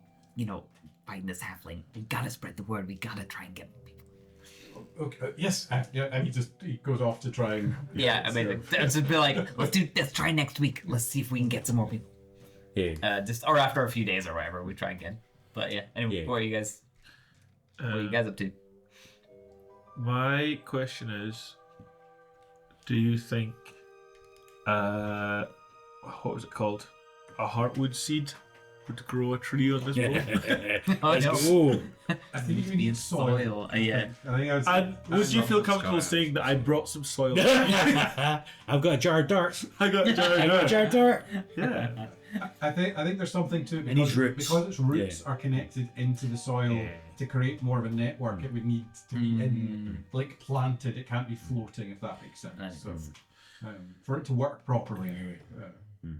fighting this halfling, we gotta spread the word. We gotta try and get people. Okay. Yes. Yeah. And he goes off to try and. Yeah, I mean, it's just be like, let's try next week. Let's see if we can get some more people. yeah. Or after a few days or whatever, we try again. But yeah, anyway, Yeah. what are you guys up to? My question is, do you think, what was it called? A heartwood seed would grow a tree on this boat? Oh no, Oh, I think you need soil. Yeah. I think I would say. And would you feel comfortable Scott. saying that I brought some soil? I've got a jar of dirt. I got I got a jar of dirt. Yeah. I think there's something to it It needs because, roots. because its roots are connected into the soil to create more of a network. It would need to be planted. It can't be floating, if that makes sense. Right. So for it to work properly, anyway,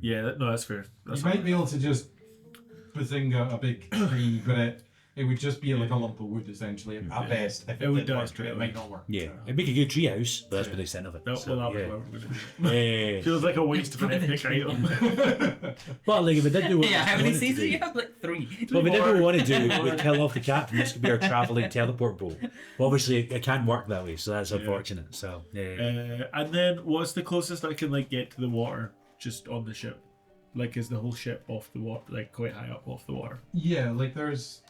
Yeah, no, that's fair. That's you might be able to just bazinga a big tree, but it would just be like a lump of wood essentially at best. If It would did die work, straight it away. might not work. Yeah, So. it'd make a good tree house, but that's what they sent of it. No, So, well, that yeah. was what we're gonna do. Yeah. Feels like a waste of an epic item. But like, if we did do what Yeah, how we many wanted to seasons do do- you have? Like 3. Well, we did what we want to do. We'd kill off the captain. This could be our travelling teleport boat. But obviously, it can't work that way, so that's unfortunate. So, yeah. And then, what's the closest I can get to the water just on the ship? Like, is the whole ship off the water, like quite high up off the water? Yeah, like there's,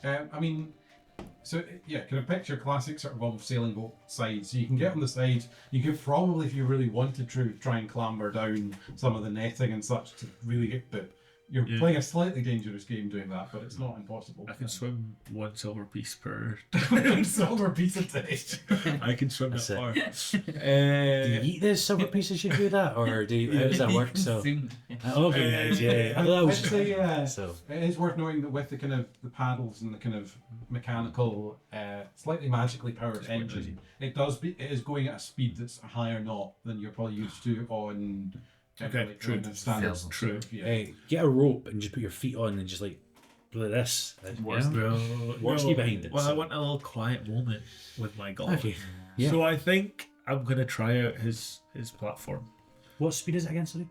so yeah, kind of picture classic sort of sailing boat side. So you can get on the side. You could probably, if you really wanted to, try and clamber down some of the netting and such to really get. But you're playing a slightly dangerous game doing that, but it's not impossible. I can swim 1 silver piece per. Silver piece a day. I can swim that That's it. far. Do you eat the silver pieces you do that? Or do you, how does that work? So, okay, nice, yeah. I thought that was I'd say, so. it is worth knowing that with the kind of the paddles and the kind of mechanical, slightly magically powered engine, it is going at a speed that's a higher knot than you're probably used to on. True. on a standard. True. Yeah. Hey, get a rope and just put your feet on and just like this. Worst. Worst behind it. Well, so. I want a little quiet moment with my golf. Okay. Yeah. So I think I'm gonna try out his platform. What speed is it again, sorry?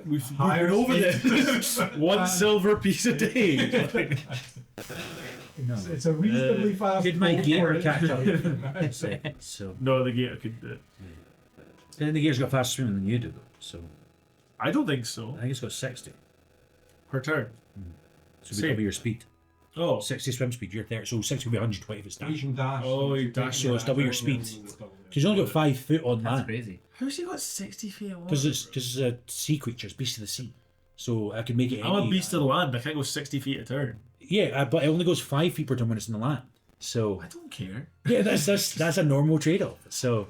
We've Higher been over speed. this. 1 silver piece a day. No. It's a reasonably fast. Did my boat gator for it. catch up? So, No, the gator could do it. then the gator's got faster swimming than you do, though. So, I don't think so. I think it's got 60. Per turn. So we Same. double your speed. Oh, 60 swim speed, you're there. So 60 would be 120 if it's You dash. can dash. Oh, you dash, so it's double your speed. Because you've only got 5 foot on That's land. crazy. how's he got 60 feet of water? Because it's a sea creature, it's beast of the sea. So I can make it. I'm a any- beast of the land. I can't go 60 feet a turn. Yeah, but it only goes 5 feet per turn when it's in the land. So I don't care. yeah, that's a normal trade-off. So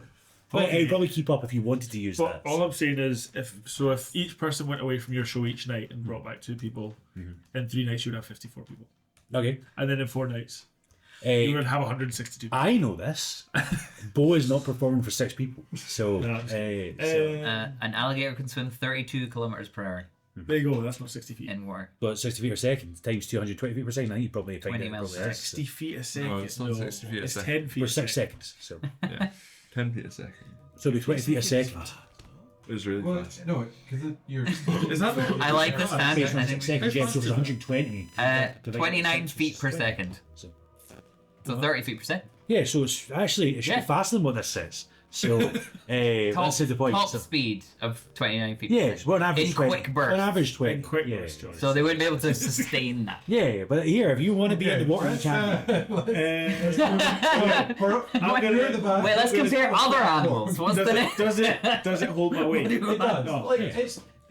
It'd probably keep up if you wanted to use But that. all I'm saying is, if each person went away from your show each night and brought back 2 people, in 3 nights you'd have 54 people, Okay. and then in 4 nights you Uh, would have 162 people. I know this. Bo is not performing for 6 people. So, No, An alligator can swim 32 kilometers per hour there you go. That's not 60 feet. in water. but 60 feet per second times 220 feet per second. I think you probably 20 miles per 60 feet a second. No, it's not 60 feet a It's second. 10 feet. For a 6 second. seconds. So, Yeah. 10 feet a second. so it'll be 20 feet a second. It was really Well, fast. no, because you're. Is that the- I like the standard. Based on I 6 think seconds, yeah, so it's 120. 29 feet per second. So 30 feet per second. Yeah, so it's actually, it should Yeah. be faster than what this says. So, that's the point. Top So, speed of 29 feet per yeah, second. well, an average In 20. quick bursts. An average 20. In quick yeah. bursts, Johnny. So they wouldn't be able to sustain that. Yeah, but here, if you want to be in the water, you can. Wait, let's compare other animals. What's the name? Does it hold my weight? It does. No. Like,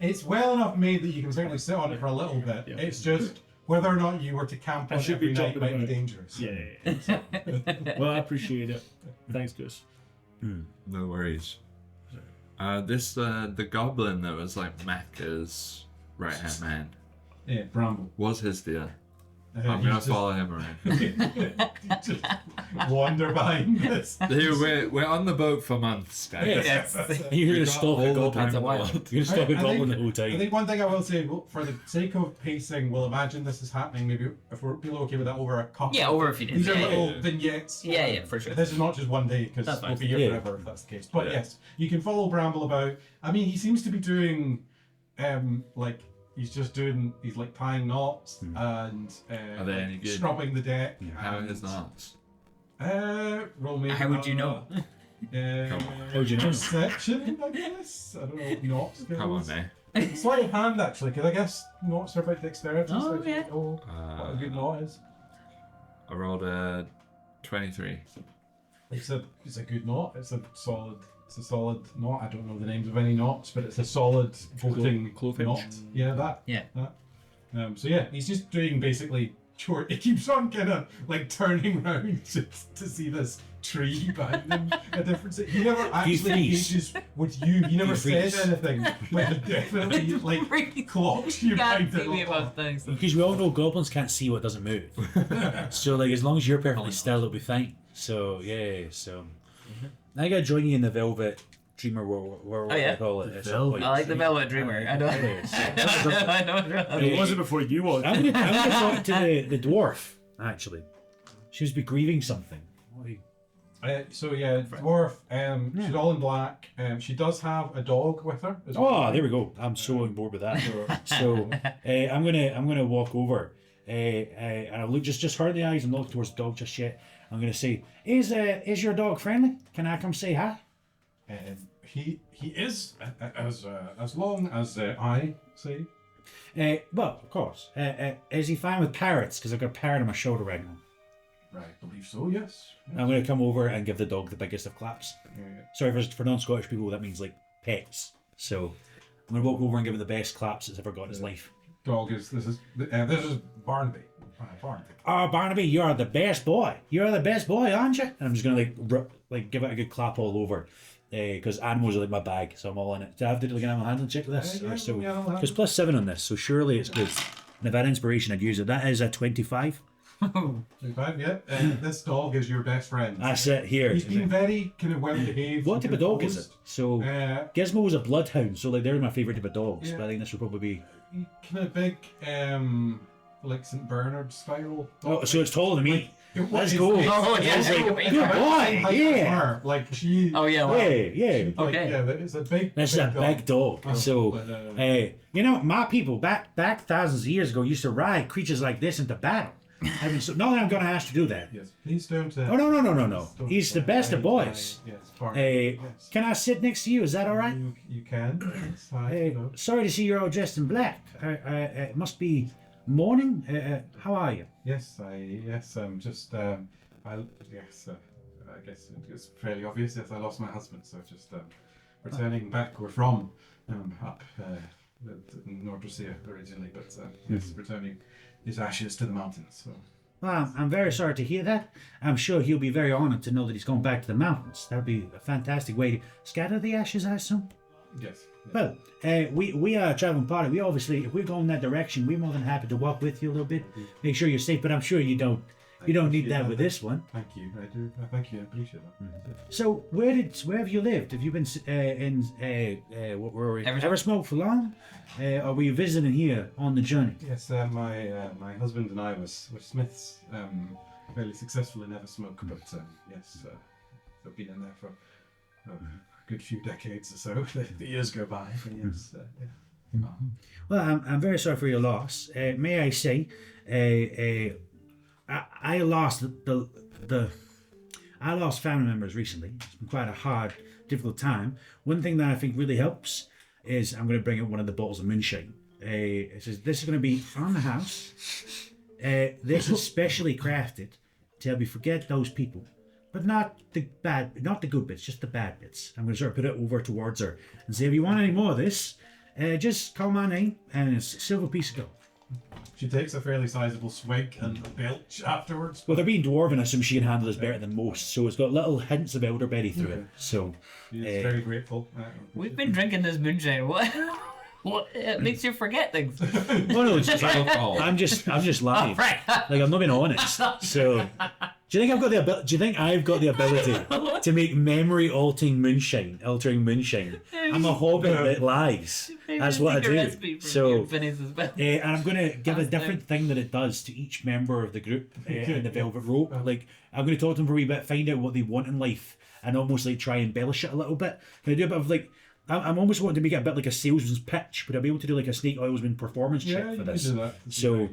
it's well enough made that you can certainly sit on it for a little bit. Yeah. It's just whether or not you were to camp on it should be every night jumping might be about. dangerous. Yeah. Well, I appreciate it. Thanks, Gus. No worries. The goblin that was like Macca's right hand man Yeah, Bramble. was his deal. I'm He's gonna just- follow him around. just wander behind this. We're on the boat for months, guys. Yes. You're going to got stalk all a the goblin. time You're in the going world. to stalk a goblin the whole I time. think one thing I will say, for the sake of pacing, we'll imagine this is happening. Maybe if we're people okay with that over a couple. Yeah, over a few days. These are Yeah, little yeah. vignettes. Yeah, for sure. This is not just one day because That's we'll fine. be here Yeah. forever if that's the case. But Yeah. yes, you can follow Bramble about. I mean, he seems to be doing, like he's like tying knots and Are they any good? scrubbing the deck. How and, is knots? Roll me. How would you know? How would you know? Perception, I guess. I don't know. Knots. Come on, man. Sleight of hand, actually, because I guess knots are about dexterity. Oh, so if you yeah. know what a good knot is. I rolled a 23. It's a good knot. It's a solid knot. I don't know the names of any knots, but it's a solid voting Cloaked. knot. Yeah, that. Yeah. That. So yeah, he's just doing basically short. He keeps on kind of like turning round to see this tree behind him. A different. He never actually freeze. engages with you. He never You says freeze. anything, but he definitely like clocks you Can't behind see me him. about things. Because we all know goblins can't see what doesn't move. So, like, as long as you're perfectly still, it'll be fine. So, yeah, so. I gotta join you in the Velvet Dreamer what Oh, yeah? they call it. At some Velvet point. I like the Velvet Dreamer. I know. I know. It wasn't before you was. I'm gonna talk to the dwarf, actually. She must be grieving something. What are you- So yeah, dwarf. She's all in black. She does have a dog with her. as well. Oh, there we go. I'm so on board with that. So I'm gonna walk over, and I'll look just her in the eyes and look towards the dog just yet. I'm gonna say, is your dog friendly? Can I come say hi? He is as long as I say. Well, of course. Is he fine with parrots? Because I've got a parrot on my shoulder right now. Right, I believe so. Yes. I'm gonna come over and give the dog the biggest of claps. Sorry, for non-Scottish people, that means like pets. So I'm gonna walk over and give him the best claps it's ever got in his life. Dog is this is Barnaby. Barnaby. Oh, Barnaby, you're the best boy. You're the best boy, aren't you? And I'm just gonna like give it a good clap all over, because animals are like my bag, so I'm all in it. Do I have to do like an animal handling check with this? Yeah, So yeah, I'll have because +7 on this, so surely it's good. And if I had inspiration, I'd use it. That is a 25. 25, yeah. This dog is your best friend. That's it here. He's been very kind of well behaved. What type of dog is it? So Uh, Gizmo is a bloodhound, so like they're my favourite type of dogs. Yeah. But I think this would probably be. kind of big, like St. Bernard style. Oh, so it's taller than me. Let's It's- go. it's- Oh, yeah. it's Good like- boy, it's like yeah. her, like she. Oh yeah. Well, Yeah. Like, Okay. yeah, it's a big. This is a big dog. Oh, So, but, my people back thousands of years ago used to ride creatures like this into battle. I mean, so not that I'm going to ask to do that. Yes, please don't. Oh no. don't- He's the best of boys. Yes, far. Hey, yes. can I sit next to you? Is that all right? You can. Yes, I Hey, know. sorry to see you're all dressed in black. It must be morning. How are you? Yes, just I guess it's fairly obvious. Yes, I lost my husband, so just returning back. We're from up in North Russia originally, but yes, returning his ashes to the mountains. So Well, I'm very sorry to hear that. I'm sure he'll be very honoured to know that he's gone back to the mountains. That would be a fantastic way to scatter the ashes, I assume. Yes. Well, we are a traveling party. We obviously, if we're going that direction, we're more than happy to walk with you a little bit, make sure you're safe. But I'm sure you don't need that with this one. Thank you. I do. Thank you. I appreciate that. So, where have you lived? Have you been in what were we? Eversmoke for long? Or were you visiting here on the journey? Yes, my husband and I were smiths, fairly successful in Eversmoke, but yes, I've been in there for a good few decades or so. The years go by, but yes, yeah. Well, I'm very sorry for your loss. May I say, I lost I lost family members recently. It's been quite a hard, difficult time. One thing that I think really helps is I'm going to bring up one of the bottles of moonshine. It says this is going to be on the house. This is specially crafted to help you forget those people, but not the good bits, just the bad bits. I'm going to sort of put it over towards her and say, if you want any more of this, just call my name and it's a silver piece of gold. She takes a fairly sizable swig and a belch afterwards. Well, they're being dwarven, I assume she can handle this better than most, so it's got little hints of elderberry through it. So, She's very grateful. We've been drinking this moonshine. What? It makes you forget things. no, it's just alcohol. I'm just lying. Oh, right. Like I'm not being honest. So, do you think I've got the ability to make memory-altering moonshine? I'm a hobbit that lies. That's what I do. So, and I'm going to give a different thing that it does to each member of the group in the Velvet Rope. Like I'm going to talk to them for a wee bit, find out what they want in life, and almost like try and embellish it a little bit. Can I do a bit of like? I'm almost wanting to make it a bit like a salesman's pitch. Would I be able to do like a snake oilsman performance check for this? Do that. So,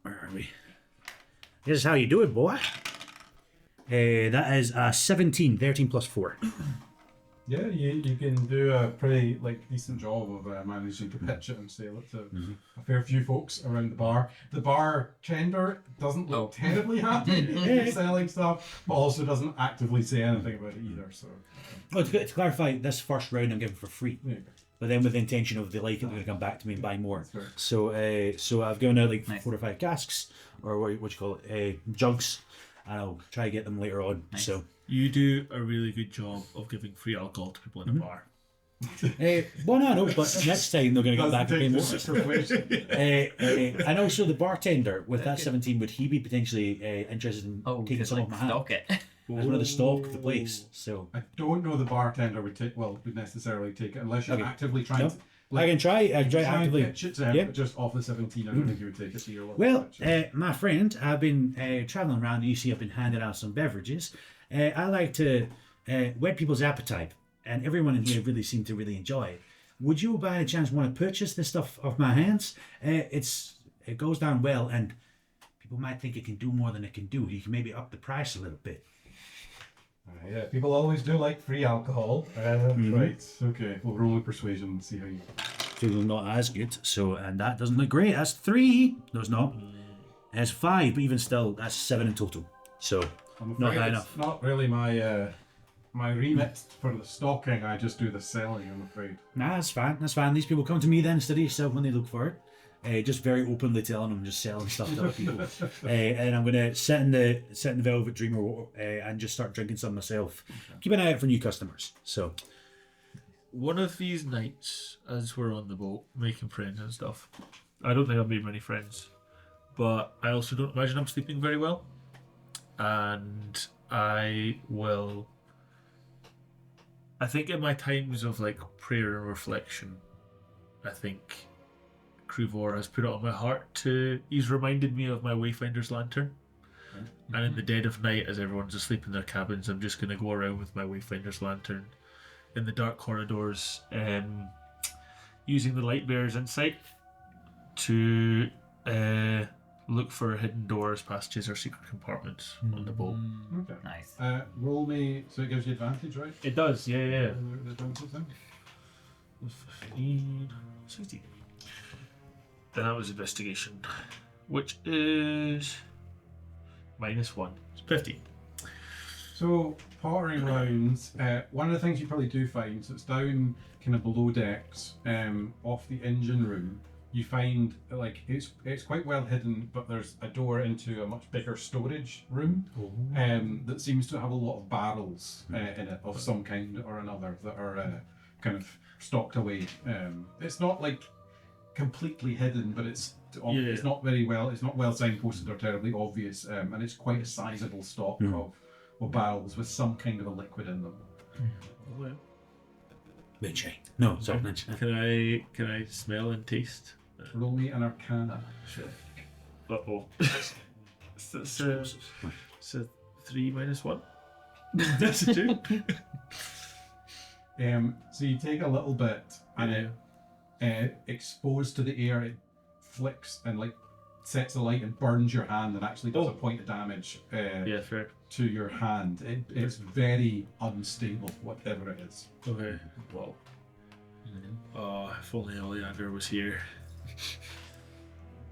where are we? This is how you do it, boy. That is 17, 13 plus 4. Yeah, you can do a pretty decent job of managing to pitch it and sell it to a fair few folks around the bar. The bartender doesn't look terribly happy selling stuff, but also doesn't actively say anything about it either. So, to clarify, this first round I'm giving for free, yeah. but then with the intention of if they like it, they're going to come back to me and buy more. Fair. So I've given out like Nice. 4 or 5 casks, or what you call it, jugs, and I'll try to get them later on. Nice. So. You do a really good job of giving free alcohol to people in a bar. Well, no, but next time they're going to get back and pay more. And also the bartender with that 17, would he be potentially interested in taking some off my hand? Stock it. As one of the stock of the place. So I don't know the bartender would necessarily take it unless you're actively trying to. I can try. I can try Try and actively. pitch it to him, but just off the 17, I don't think you would take it to your level. Well, my friend, I've been traveling around. You see, I've been handing out some beverages. I like to whet people's appetite, and everyone in here really seemed to really enjoy it. Would you, by any chance, want to purchase this stuff off my hands? It goes down well, and people might think it can do more than it can do. You can maybe up the price a little bit. Yeah, people always do like free alcohol. Right, okay. We'll roll a persuasion and see how you. Still not as good. So, and that doesn't look great. That's 3. No, it's not. That's 5, but even still, that's 7 in total. So, I'm not afraid high it's enough. not really my remit for the stocking. I just do the selling, I'm afraid. Nah, that's fine. That's fine. These people come to me then instead of yourself when they look for it. Just very openly telling them, just selling stuff to other people. And I'm gonna sit in the Velvet Dreamer and just start drinking some myself. Keep an eye out for new customers. So One of these nights, as we're on the boat making friends and stuff, I don't think I've made many friends, but I also don't imagine I'm sleeping very well. And I think in my times of like prayer and reflection, I think Cruvor has put it on my heart he's reminded me of my Wayfinder's lantern. And in the dead of night, as everyone's asleep in their cabins, I'm just going to go around with my Wayfinder's lantern in the dark corridors, using the light bearer's insight to look for hidden doors, passages, or secret compartments on the boat. Okay. Nice. Roll me, so it gives you advantage, right? It does, yeah. The advantage then? 15, 16. Then that was investigation, which is -1. It's 15. So, pottering rounds, one of the things you probably do find, so it's down kind of below decks, off the engine room, you find like it's quite well hidden, but there's a door into a much bigger storage room that seems to have a lot of barrels in it of some kind or another that are kind of stocked away. It's not like completely hidden, but it's not well signposted or terribly obvious, and it's quite a sizable stock of barrels with some kind of a liquid in them. Moonshine. No, sorry. Can I smell and taste? Roll me an Arcana. Uh-oh. It's a 3 minus 1. That's a 2. So you take a little bit, and it exposed to the air, it flicks and like sets a light and burns your hand and actually does a point of damage fair. to your hand. It's very unstable, whatever it is. Okay. Well. Oh, if only Oleander was here.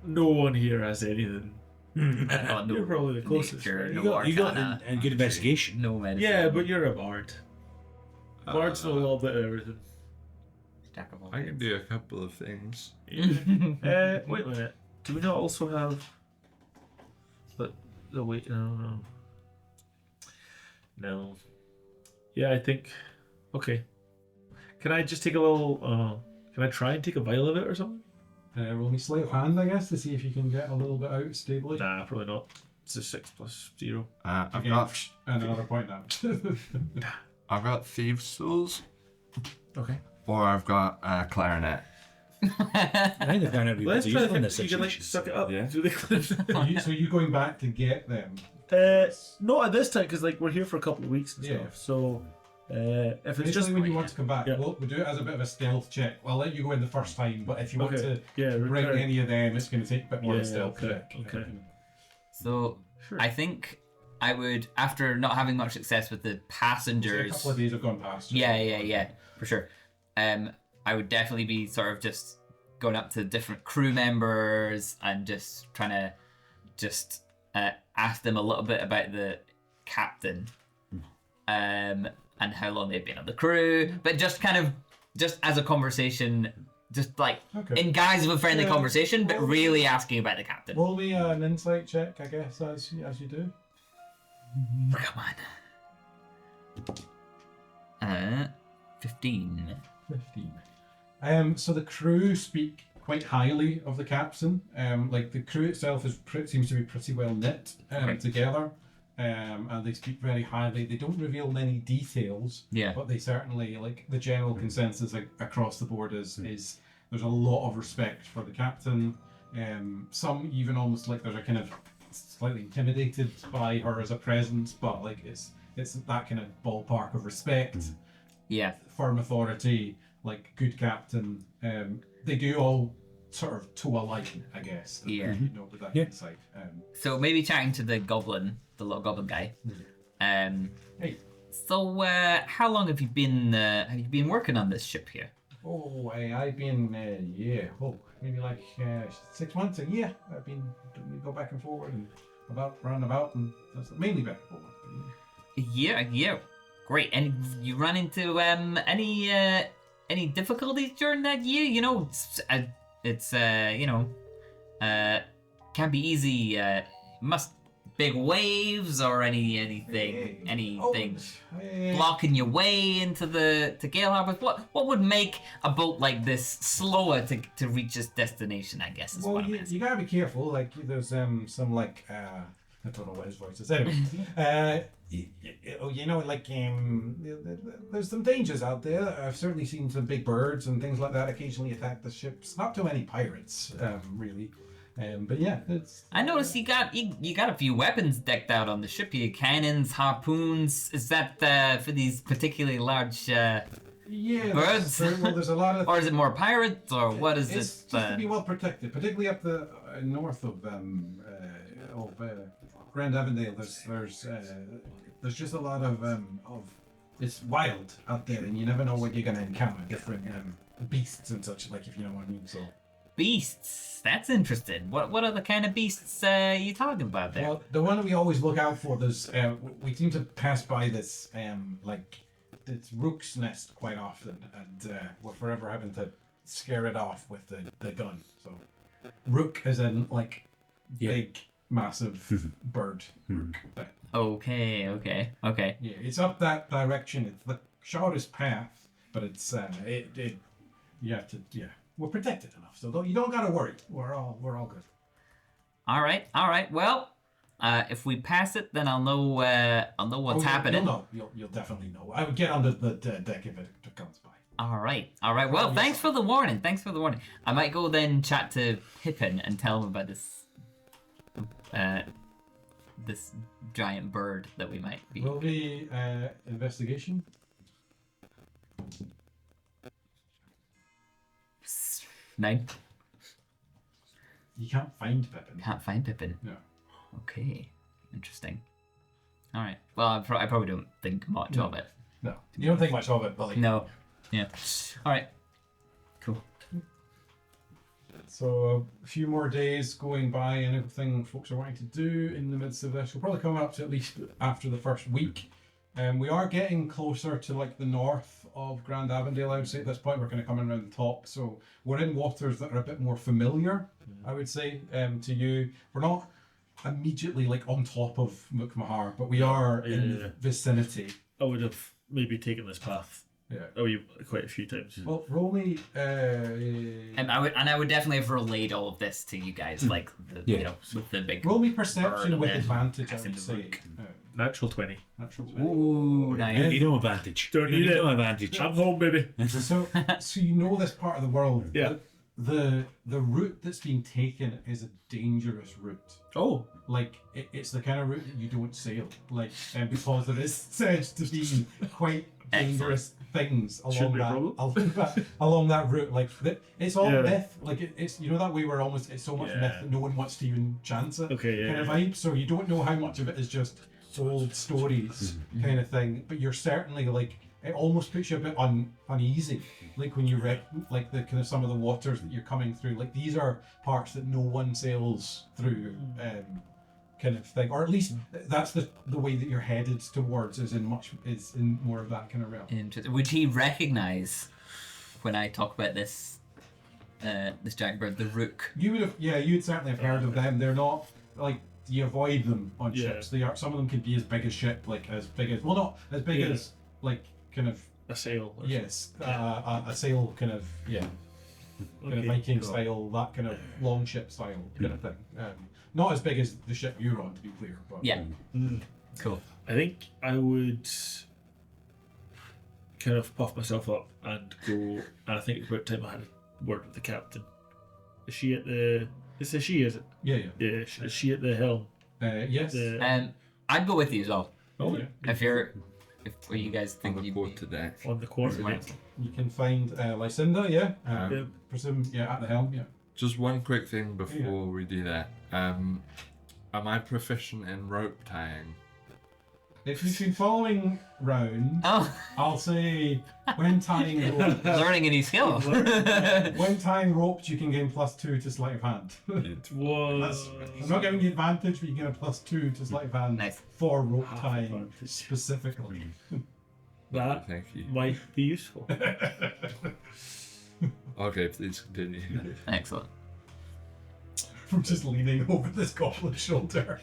No one here has anything. Oh, no You're probably the closest. nature, right? no You got arcana, and good investigation. no medicine. Yeah, but you're a bard. Bards know a little bit of everything. Jack of all I can do a couple of things. Wait a minute. Do we not also have? But the wait. No. Yeah, I think. Okay. Can I just take a little? Can I try and take a vial of it or something? Roll me sleight of hand, I guess, to see if you can get a little bit out stably. Nah, probably not. It's a 6 plus 0. I've Okay. got And another point now. thieves' tools, Okay. or I've got a clarinet. I think they're going to be Let's pretty try useful in to this think you can like situation. suck it up. Yeah. Do they? So you going back to get them? Not at this time because like we're here for a couple of weeks and Yeah. stuff. So if it's Basically, just when you want to come back, Yeah. we'll do it as a bit of a stealth check. I'll let you go in the first time, but if you want to bring return. any of them, it's going to take a bit more of a Yeah, stealth okay, check. okay. So Sure. I think I would, after not having much success with the A passengers. couple of days have gone past. Yeah, for sure. I would definitely be sort of just going up to different crew members and just trying to ask them a little bit about the captain, and how long they've been on the crew, but just as a conversation, just like Okay. in guise of a friendly Yeah. conversation, but Well, really asking about the captain. Roll me an insight check, I guess, as you do. Come on. 15. 15. So the crew speak quite highly of the captain. Like the crew itself seems to be pretty well knit together. And they speak very highly. They don't reveal many details, Yeah. but they certainly, like, the general consensus across the board is there's a lot of respect for the captain. Some even almost like there's a kind of slightly intimidated by her as a presence, but like it's that kind of ballpark of respect, Yeah. firm authority, like good captain. They do all sort of toe a line, I guess. Yeah. You know, with that Yeah. insight. So maybe chatting to the little goblin guy. Hey. So how long have you been working on this ship here? Oh, I've been, maybe like 6 months, a year. I've been go back and forward and round about, and that's mainly back and forward. Yeah. Great. And you run into any difficulties during that year? You know, it's can't be easy. Must big waves or anything blocking your way into Gale Harbor. What would make a boat like this slower to reach its destination? I guess is Well, what I'm you asking. gotta be careful. Like there's some like I don't know what his voice is. Anyway, there's some dangers out there. I've certainly seen some big birds and things like that occasionally attack the ships. Not too many pirates, really. But yeah, it's. I noticed you got a few weapons decked out on the ship here. Cannons, harpoons. Is that for these particularly large birds? There's a lot of. Or is it more pirates, or what is It's it? just to be well protected, particularly up the north of Grand Avondale. There's just a lot of it's wild out there, and you never know what you're gonna encounter. Different beasts and such, like, if you know what I mean. So. Beasts. That's interesting. What other kind of beasts are you talking about there? Well, the one that we always look out for, there's we seem to pass by this like this rook's nest quite often, and we're forever having to scare it off with the gun. So rook as in like big, massive bird. Rook thing. Okay. Yeah, it's up that direction. It's the shortest path, but it's you have to we're protected enough, so you don't gotta worry. We're all good. All right. Well, if we pass it, then I'll know what's happening. You'll definitely know. I would get under the deck if it comes by. All right. Well, thanks for the warning. I might go then chat to Pippin and tell him about this giant bird that we might be. Will be investigation. 9. You can't find Pippin. Can't find Pippin. No. Okay. Interesting. All right. Well, I probably don't think much of it. No. You don't think much of it, but like. No. Yeah. All right. Cool. So a few more days going by and everything folks are wanting to do in the midst of this will probably come up to at least after the first week. We are getting closer to like the north of Grand Avondale, I would say. At this point we're kind of coming around the top. So we're in waters that are a bit more familiar, I would say, to you. We're not immediately like on top of Mukmahar, but we are in the vicinity. I would have maybe taken this path. Yeah. Quite a few times. Well, roll me. And I would definitely have relayed all of this to you guys, like with the big. Roll me perception bird with and advantage, I passing would the say. rook. Natural 20. Natural 20. Ooh, nice. You know advantage. Don't need it. No advantage. I'm home, baby. So you know this part of the world. Yeah. The route that's being taken is a dangerous route. Oh. Like it's the kind of route that you don't sail. Like because there is said to be quite dangerous things Shouldn't be a along that route. Like it's all Yeah. myth. Like it's that way where almost it's so much myth that no one wants to even chance it. Okay, yeah, Kind of yeah. vibe. So you don't know how much of it is just old stories kind of thing. But you're certainly like it almost puts you a bit uneasy. Like when you read like the kind of some of the waters that you're coming through. Like these are parts that no one sails through. Kind of thing, or at least that's the way that you're headed towards is in more of that kind of realm. Interesting. Would he recognize when I talk about this giant bird, the rook? You would have, you'd certainly have heard of them. They're not like you avoid them on ships. They are. Some of them could be as big as ship, like as big as not as big as like kind of a sail. Yes, a sail kind of kind of Viking style, that kind of long ship style kind of thing. Not as big as the ship you're on, to be clear. But Yeah. Cool. I think I would kind of puff myself up and go. And I think it's about time I had a word with the captain. Is she at the? It's a she, is it? Yeah. Yeah. Is she at the helm? Yes. I'd go with you as well. Oh yeah. If you guys think On the you'd quarter deck. On the quarter deck. You can find Lycinda. Yeah. Presume. Yeah, at the helm. Yeah. Just one quick thing before we do that. Am I proficient in rope tying? If you've been following round, Oh, I'll say when tying ropes, learning a new skill. when tying ropes, you can gain +2 to sleight of hand. Was I'm not giving you advantage, but you get a +2 to sleight of hand Nice. for rope Half tying advantage. specifically. that Thank you. might be useful. Okay, please continue. Excellent. From just leaning over this goblin's shoulder.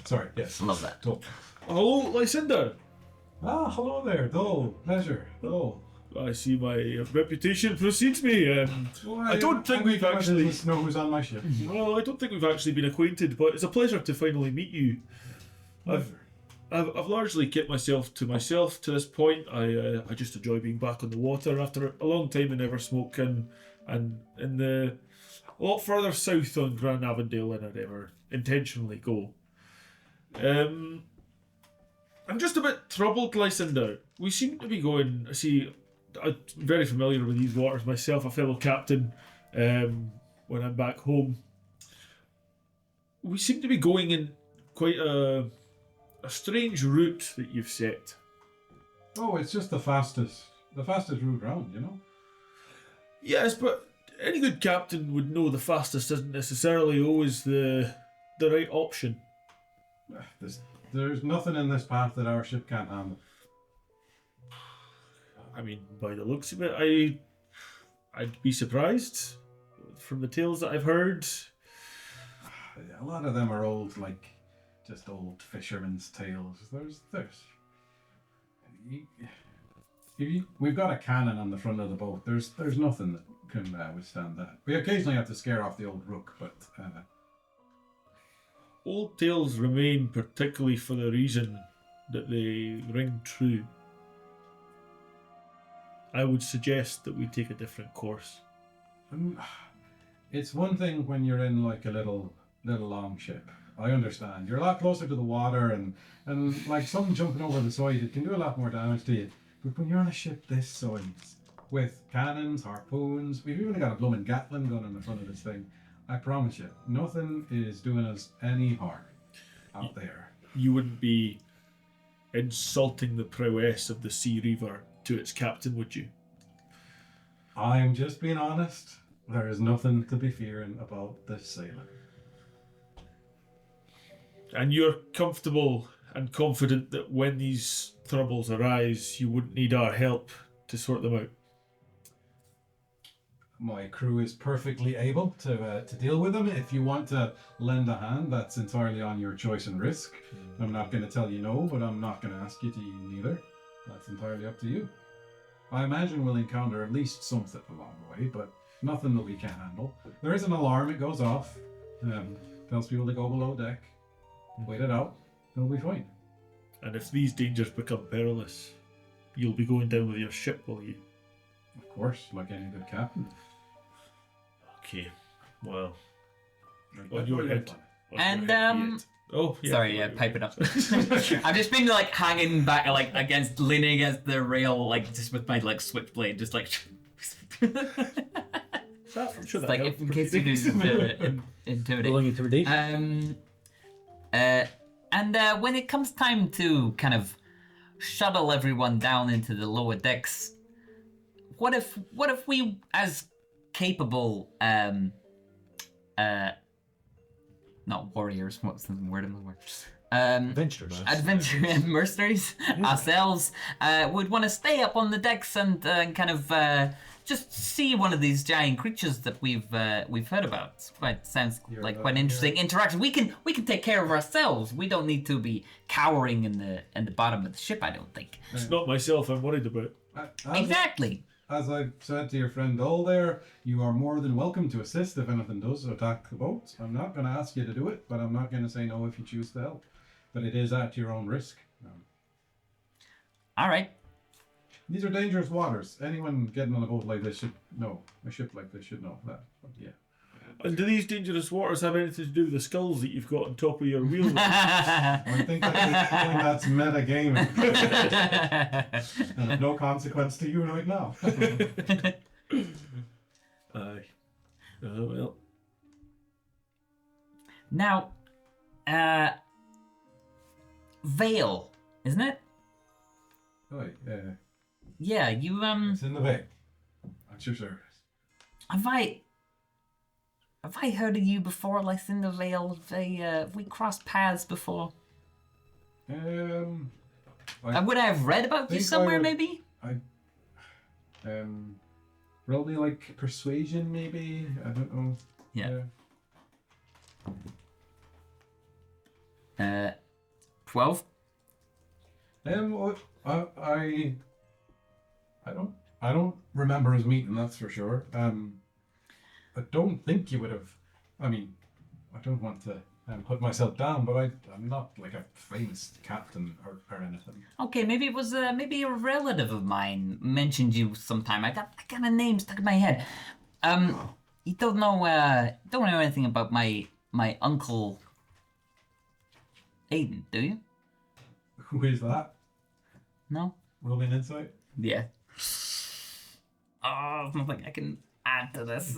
Sorry, yes. Love that. Cool. Hello, Lycinda. Hello there, Dole. Pleasure. Dole. I see my reputation precedes me. I don't think we've actually. know who's on my ship. Well, I don't think we've actually been acquainted, but it's a pleasure to finally meet you. I've largely kept myself to this point. I just enjoy being back on the water after a long time in Eversmoke and in the a lot further south on Grand Avondale than I'd ever intentionally go. I'm just a bit troubled, Lycinda. We seem to be going. I'm very familiar with these waters myself, a fellow captain. When I'm back home, we seem to be going in quite a strange route that you've set. Oh, it's just the fastest route round, you know? Yes, but any good captain would know the fastest isn't necessarily always the right option. There's nothing in this path that our ship can't handle. I mean, by the looks of it, I I'd be surprised from the tales that I've heard. A lot of them are old, like just old fishermen's tales. We've got a cannon on the front of the boat. There's nothing that can withstand that. We occasionally have to scare off the old rook, but Old tales remain, particularly for the reason that they ring true. I would suggest that we take a different course. it's one thing when you're in like a little longship. I understand. You're a lot closer to the water, and like something jumping over the side, it can do a lot more damage to you. But when you're on a ship this size, with cannons, harpoons, we've even got a blooming Gatling gun in the front of this thing. I promise you, nothing is doing us any harm out there. You wouldn't be insulting the prowess of the Sea Reaver to its captain, would you? I'm just being honest. There is nothing to be fearing about this sailor. And you're comfortable and confident that when these troubles arise, you wouldn't need our help to sort them out? My crew is perfectly able to deal with them. If you want to lend a hand, that's entirely on your choice and risk. I'm not going to tell you no, but I'm not going to ask you to neither. That's entirely up to you. I imagine we'll encounter at least something along the way, but nothing that we can't handle. There is an alarm, it goes off. Tells people to go below deck. Wait it out. It'll be fine. And if these dangers become perilous, you'll be going down with your ship, will you? Of course, like any good captain. Okay, well, Like, on your head. And, Oh, yeah. Sorry, yeah, pipe it up. I've just been like hanging back, like leaning against the rail, like just with my like switchblade, just like. I'm sure that like helped in case you do intimidate. Rolling intimidation. And when it comes time to kind of shuttle everyone down into the lower decks, what if we, as capable, not warriors, what's the word I'm looking for? Adventurers. Adventure mercenaries ourselves would want to stay up on the decks and kind of just see one of these giant creatures that we've heard about. Sounds like quite an interesting interaction. We can take care of ourselves. We don't need to be cowering in the bottom of the ship, I don't think. It's not myself I'm worried about. Exactly. As I've said to your friend Dole there, you are more than welcome to assist if anything does attack the boat. I'm not going to ask you to do it, but I'm not going to say no if you choose to help. But it is at your own risk. All right. These are dangerous waters. Anyone getting on a boat like this should know. A ship like this should know that. But yeah. And do these dangerous waters have anything to do with the skulls that you've got on top of your wheel? I think that's meta gaming. And no consequence to you right now. Aye. Well. Now, Veil, isn't it? Oh, yeah. Yeah, you It's in the bay. At your service. Have I heard of you before, like Cinderfall? Have we crossed paths before? Would I have read about you think somewhere, I- maybe? Probably like persuasion, maybe. I don't know. Yeah. 12? I don't remember us meeting, that's for sure. I don't think you would have. I mean, I don't want to put myself down, but I'm not like a famous captain or anything. Okay, maybe it was maybe a relative of mine mentioned you sometime. I got a name stuck in my head. You don't know anything about my uncle Aiden, do you? Who is that? No? Rolling insight. Yeah. Oh, nothing I can add to this.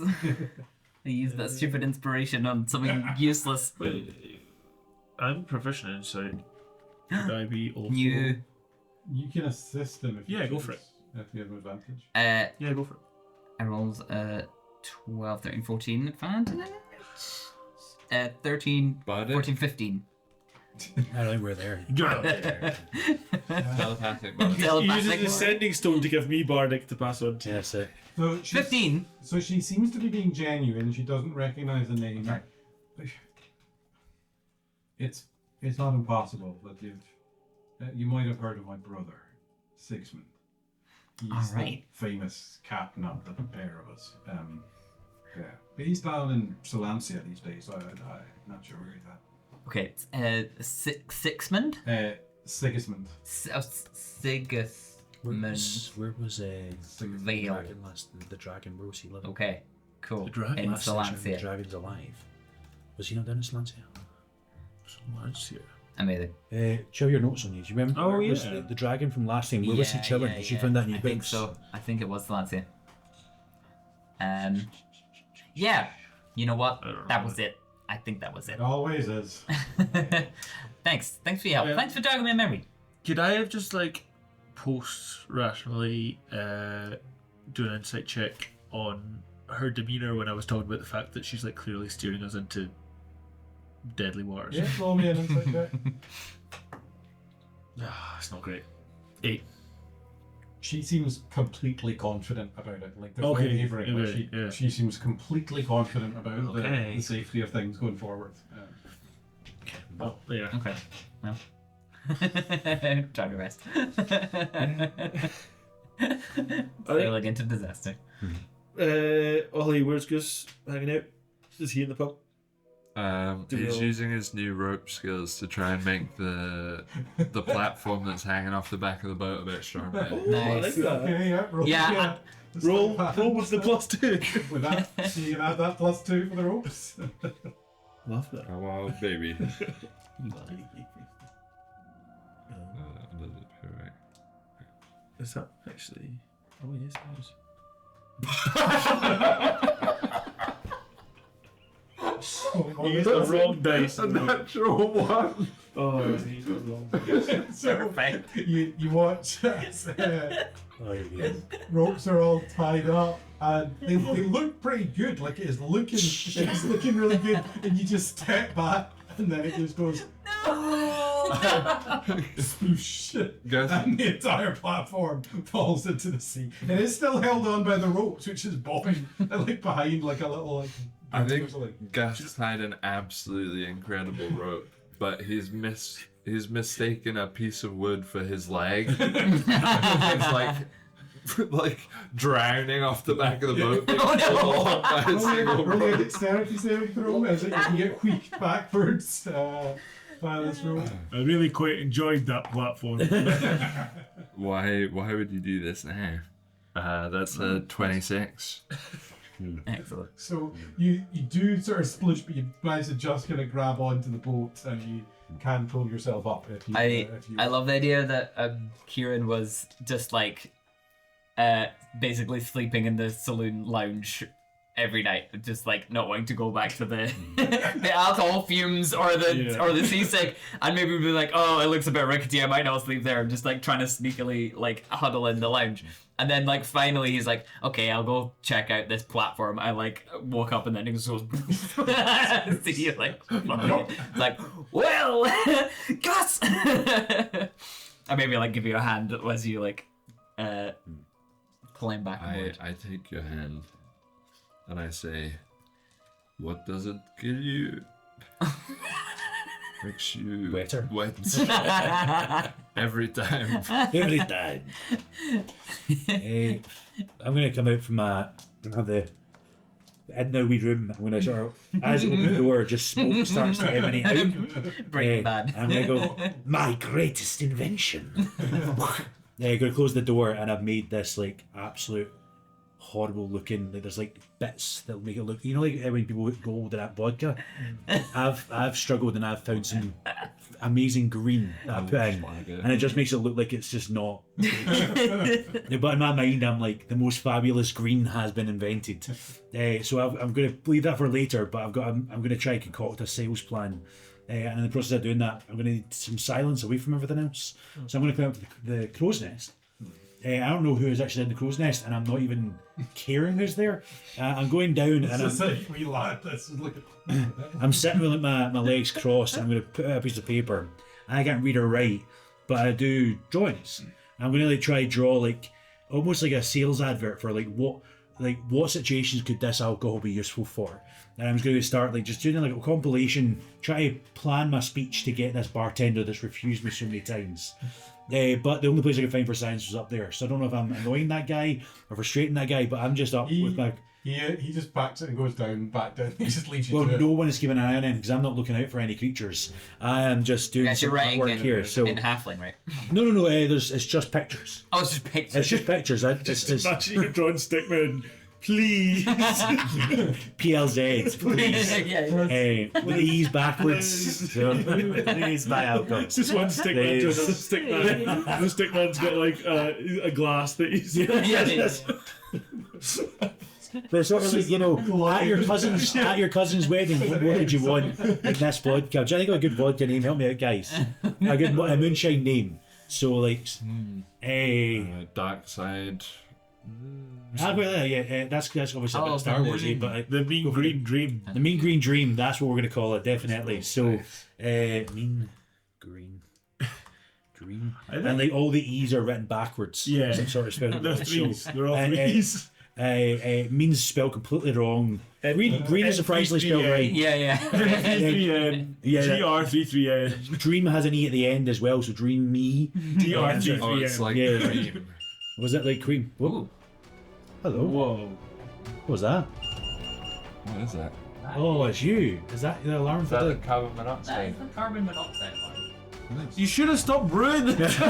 I used that stupid inspiration on something useless. I'm proficient in insight. Should I be also? You can assist him if you Yeah, go choose, for it. If you have an advantage. Yeah, go for it. I rolls 12, 13, 14 advantage. 13, Bardic? 14, 15. I don't think we're there. Telepathic. He uses the sending stone to give me Bardic to pass on. Yeah, so So 15. So she seems to be being genuine. She doesn't recognize the name. Right. It's not impossible that you might have heard of my brother, Sigismund. He's All right. the famous captain of the pair of us. Yeah, but he's down in Solancia these days. So I'm not sure where he's at. Okay, Sigismund? Sigismund. Sigismund. Where was the Veil. dragon last? The dragon, where was he living? Okay, cool. The dragon In Last section, the Solancia. dragon's alive. Was he not down in Solancia? Solancia. Amazing. Do you have your notes on you? Do you remember? Oh, where was yeah. the dragon from last time? Where was he chilling? Did you find that in your I think books? so. I think it was Solancia. Yeah. You know what? That was it. I think that was it. It always is. Thanks for your help. Yeah. Thanks for jogging my memory. Could I have just like post-rationally do an insight check on her demeanour when I was talking about the fact that she's like clearly steering us into deadly waters? Yeah, roll me an insight check. It's not great. 8. She seems completely confident about it. Like there's Okay, no wavering. Like, okay, yeah. she seems completely confident about Okay. the safety of things going forward. Well, yeah. Okay. Well. Try to rest. Sailing into disaster. Ollie, where's Gus hanging out? Is he in the pub? He's using his new rope skills to try and make the platform that's hanging off the back of the boat a bit stronger. I like that. Okay, yeah, roll. Yeah, It's Roll like that. with the +2. With that, so you can add that +2 for the ropes. Love that. Oh, wow, baby. Is that actually? Oh yes, it is. He's the wrong dice. Natural one. Oh, he's the wrong dice. So you watch as Oh, yeah. ropes are all tied up and they look pretty good. Like it's looking really good, and you just step back and then it just goes sploosh, Guess- and the entire platform falls into the sea. And it's still held on by the ropes, which is bobbing like behind like a little like. I think or something. Gus tied an absolutely incredible rope, but he's mistaken a piece of wood for his leg. It's like drowning off the back of the boat. being pulled along by a single Roll a rope. dexterity saving throw as it can get wheeked backwards by this rope. I really quite enjoyed that platform. Why would you do this now? That's a 26. excellent. So you do sort of sploosh, but you manage to just kind of grab onto the boat and you can pull yourself up if you. if you I love the idea that Kieran was just like basically sleeping in the saloon lounge every night, just like not wanting to go back to the the alcohol fumes or the seasick, and maybe be like, oh, it looks a bit rickety, I might not sleep there. I'm just like trying to sneakily like huddle in the lounge, and then like finally he's like, okay, I'll go check out this platform. I like woke up and then he just goes see you like it's like, well Gus I maybe like give you a hand as you like climb back aboard. I take your hand and I say, what does it kill you? Makes you Wetter. wet every time. Every time. I'm going to come out from the in the wee room. I'm going to sort of, as it opens the door, just smoke starts to emanate out. Breaking Bad. I'm going to go, my greatest invention. I'm going to close the door, and I've made this like absolute horrible looking, like there's like bits that'll make it look, you know, like when people go over that vodka. I've struggled and I've found some amazing green that I put in, and it just makes it look like it's just not. But in my mind, I'm like, the most fabulous green has been invented. So I'm going to leave that for later, but I'm going to try and concoct a sales plan. And in the process of doing that, I'm going to need some silence away from everything else. So I'm going to come up to the crow's nest. I don't know who is actually in the crow's nest, and I'm not even caring who's there. I'm going down, and It's like wee lad. I'm sitting with my legs crossed, and I'm going to put out a piece of paper. I can't read or write, but I do drawings. I'm going to like try draw like almost like a sales advert for like what like what situations could this alcohol be useful for? And I'm going to start like just doing like a compilation, try to plan my speech to get this bartender that's refused me so many times. But the only place I could find for science was up there, so I don't know if I'm annoying that guy or frustrating that guy, but I'm just up with my. He just backs it and goes back down. He just leaves you Well, to no it. one is keeping an eye on him because I'm not looking out for any creatures. I am just doing Yes, you're some writing work in, here. So in halfling, right? no. It's just pictures. Oh, it's just pictures. It's just pictures. I just it's Imagine you're drawing stickman. Please. PLZ. Please. Yeah. With the E's backwards. So, please buy alcohol. It's just one stickman to another stickman. The stickman's got like a glass that he's. Yes. They're sort of like, you know, at your cousin's wedding, what would you want in this vodka? Do you think of a good vodka name? Help me out, guys. A good a moonshine name. So like, Dark Side. That's obviously a bit Star Warsy, but like, The Mean Green Dream. the Mean Green Dream. That's what we're gonna call it, definitely. So, Mean Green Dream, and like all the E's are written backwards. Yeah. Some sort of spelling. They're threes. They're all And, threes. Means spelled completely wrong. Green is surprisingly spelled right. Yeah. 3-3-N. Yeah. GR-3-3-N. Dream has an E at the end as well, so Dream Me. Oh, it's DR-3-3-N. like Yeah. cream. Was it like cream? Whoa. Ooh. Hello. Whoa. What was that? What is that? Oh, it's you. Is that the alarm for the... carbon monoxide? the carbon monoxide one. You should have stopped brewing it.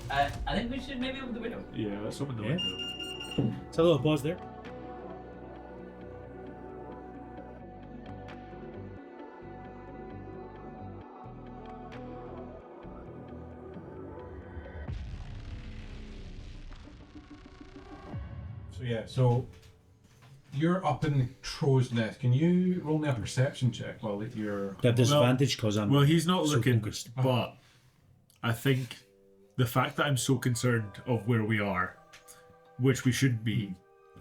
I think we should maybe open the window. Yeah, let's open the Yeah. window. It's a little pause there. So you're up in the crow's nest. Can you roll me a perception check while you're... They have disadvantage because I'm Well, he's not so looking, focused. but I think the fact that I'm so concerned of where we are, which we should be.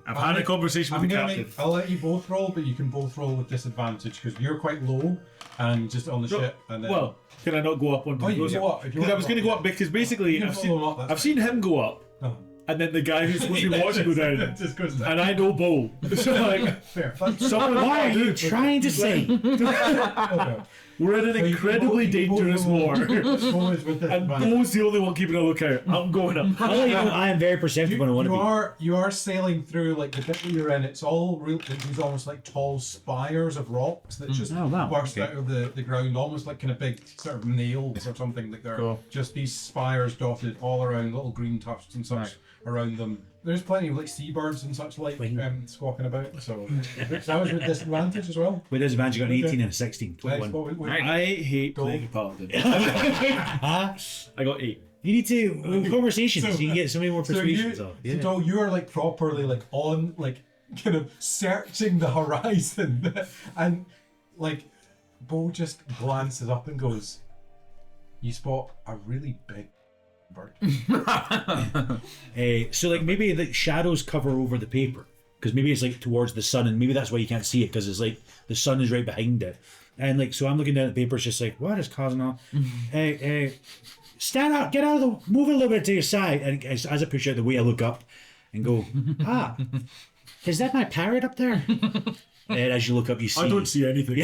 I've had a conversation with the captain. I'll let you both roll, but you can both roll with disadvantage because you're quite low and just on the No, ship. And then... Well, can I not go up on Oh, the you can go up. If you Because I want was to going to go up because basically can I've follow him up, that's I've seen him go up, Oh. and then the guy who's supposed to be watching go down, just goes down. and I know Bo. So like, Fair. someone What are you trying to say? Okay. we're in an incredibly dangerous war, Bo is with and disadvantage. Bo's the only one keeping a lookout. I'm going up. I'll let you know, I am very perceptive when I want to be. You are sailing through like the bit that you're in. It's all real. These almost like tall spires of rocks that just Oh, wow. burst Okay. out of the ground, almost like kind of big sort of nails or something. Like they're Cool. just these spires dotted all around, little green tufts and such around them. There's plenty of like seabirds and such like squawking about. So that was with disadvantage as well. With disadvantage, I got an 18 and a 16. Next, 21. I hate Go. playing Paladin. Huh? I got 8. You need to conversations. So you can get so many more So persuasions. you are like properly like on like kind of searching the horizon, and like Bo just glances up and goes, "You spot a really big bird." So like maybe the shadows cover over the paper because maybe it's like towards the sun, and maybe that's why you can't see it because it's like the sun is right behind it. And like so, I'm looking down at the paper. It's just like, what is causing all? Stand up, get out of the, move a little bit to your side. And as I push out the way, I look up and go, is that my parrot up there? And as you look up, you see. I don't see anything.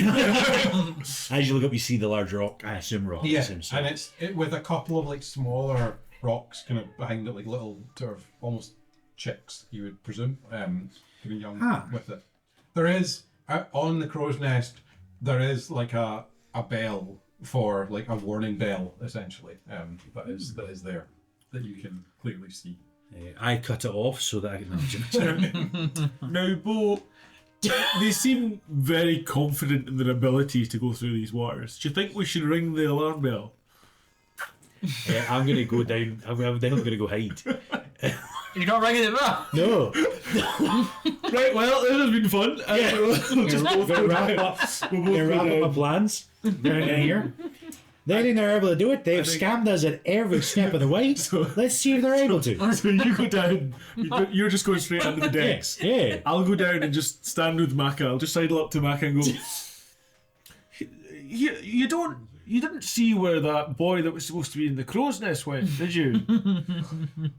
As you look up, you see the large rock. I assume rock. Yeah, I assume so. and it's with a couple of like smaller rocks kind of behind it, like little sort of almost chicks, you would presume, kind of young with it. There is on the crow's nest. There is like a bell for like a warning bell essentially. That is there that you can clearly see. I cut it off so that I can. Now, Bo, they seem very confident in their ability to go through these waters. Do you think we should ring the alarm bell? I'm gonna go down. I'm definitely gonna go hide. You're not ringing the bell. No. Right, well, this has been fun. We'll just both go wrap down. up, We'll both wrap go up my down. plans. They're in here. They think they're able to do it. They've scammed us at every step of the way. Let's see if they're able to. So you go down. You're just going straight under the decks. Yeah. I'll go down and just stand with Maka. I'll just sidle up to Maka and go. You You didn't see where that boy that was supposed to be in the crow's nest went, did you?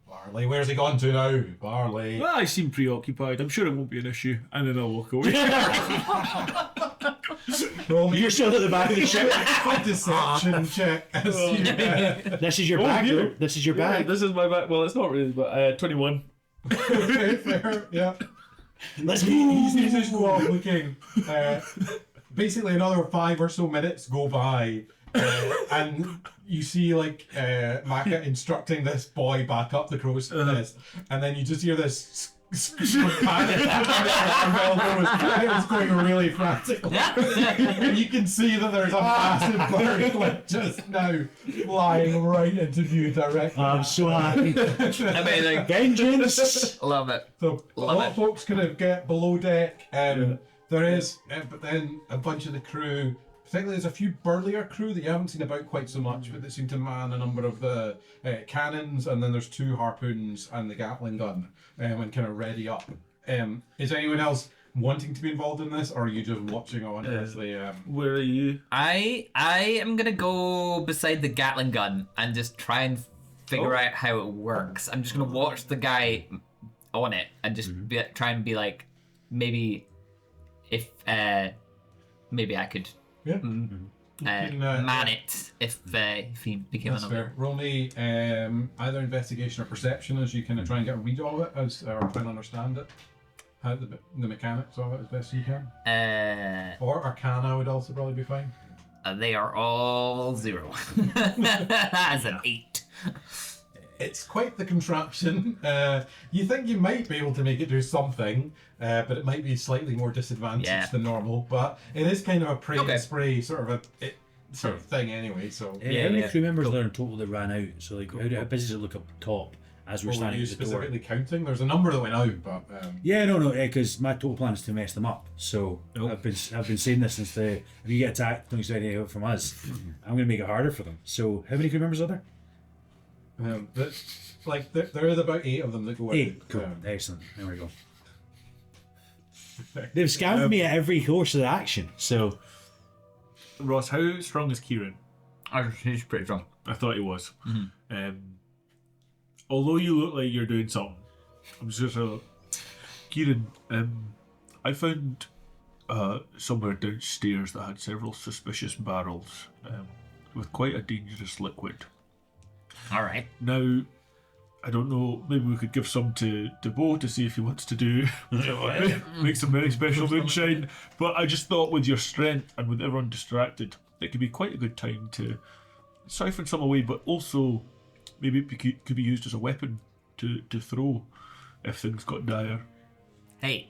Barley, where's he gone to now? Barley. Well, I seem preoccupied. I'm sure it won't be an issue. And then I'll walk away. You're still at the back of the ship. A deception check. As you, This is your bag, yeah. though. This is your bag. This is my bag. Well, it's not really, but 21. okay, fair, yeah. Let's He seems to go off looking. Basically, another 5 or so minutes go by, and you see like Maka instructing this boy back up the crow's nest, and then you just hear this panic. It was going really frantically. And you can see that there's a massive bird like just now flying right into view directly. I'm so happy. Amazing. Vengeance! Love it. So a Love lot it. of folks kind of get below deck. There is, but then a bunch of the crew, particularly there's a few burlier crew that you haven't seen about quite so much, but they seem to man a number of the cannons, and then there's 2 harpoons and the Gatling gun, and kind of ready up. Is anyone else wanting to be involved in this, or are you just watching on as they? Where are you? I am gonna go beside the Gatling gun and just try and figure out how it works. I'm just gonna watch the guy on it and just try and be like, maybe if maybe I could Yeah. man it if he became That's another. fair. Roll me either investigation or perception as you kind of try and get a read of it, or try and understand it, how the mechanics of it as best you can. Or Arcana would also probably be fine. They are all 0. That's an 8. It's quite the contraption. You think you might be able to make it do something, but it might be slightly more disadvantaged than normal. But it is kind of a pray and spray sort of sort of thing anyway. So How many crew members are there in total that ran out? So like, how busy does it look up top as we're were standing you at the door? specifically counting? There's a number that went out, but Yeah, no, because my total plan is to mess them up. So I've been saying this since if you get attacked, don't expect any help from us. I'm going to make it harder for them. So how many crew members are there? but, like there is about 8 of them that go out. 8. Cool. Excellent. There we go. They've scammed me at every course of the action. So Ross, how strong is Kieran? He's pretty strong. I thought he was. Although you look like you're doing something, I'm just Kieran, I found somewhere downstairs that had several suspicious barrels with quite a dangerous liquid. All right. Now, I don't know, maybe we could give some to Bo to see if he wants to do make some very special moonshine. But I just thought with your strength and with everyone distracted, it could be quite a good time to siphon some away, but also maybe it could be used as a weapon to throw if things got dire. Hey,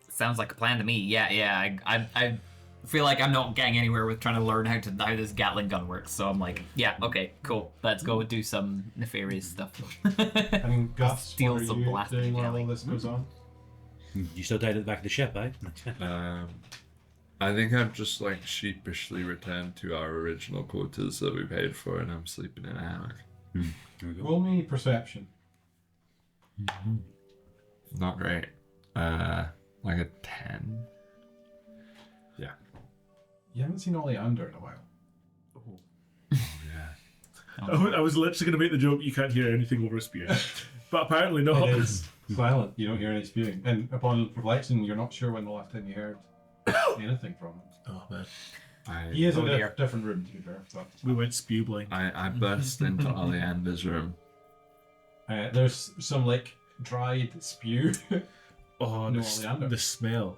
sounds like a plan to me. Yeah. I feel like I'm not getting anywhere with trying to learn how this Gatling gun works. So I'm like, yeah, okay, cool. Let's go do some nefarious stuff. And Gus, Steal what are some you blasted doing while jelly. all this goes on? you still tied at the back of the ship, eh? I think I've just like sheepishly returned to our original quarters that we paid for, and I'm sleeping in a hammock. There we go. Roll me perception. Not great. Like a 10. Yeah. You haven't seen Ollie under in a while. I was literally going to make the joke, you can't hear anything over a spear. But apparently not. It is silent. You don't hear any spewing. And upon reflection, you're not sure when the last time you heard anything from him. Oh man. He is in a dear. different room, to be fair. But, We went spew blind. I burst into Oleander's room. there's some like dried spew. Oh, No, the Oleander. the smell.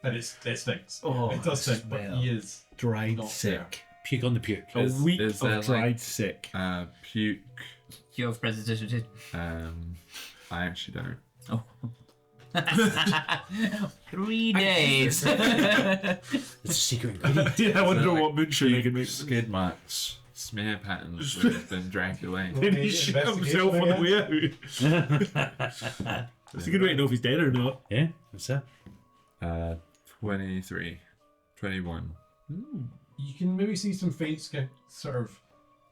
And it stinks. Oh, it does the stink, but smell. he is Dried not sick. Puke on the puke. A week is there, of dried sick. Puke. You have presentation. I actually don't. Oh. 3 days. It's a secret ingredient. Yeah, I wonder So, like, what moonshine they can make. Skid marks, smear patterns that have been dragged away. Then he shot himself on the way out. It's a good way to know if he's dead or not. Yeah, what's that? 23. 21. You can maybe see some faint sort of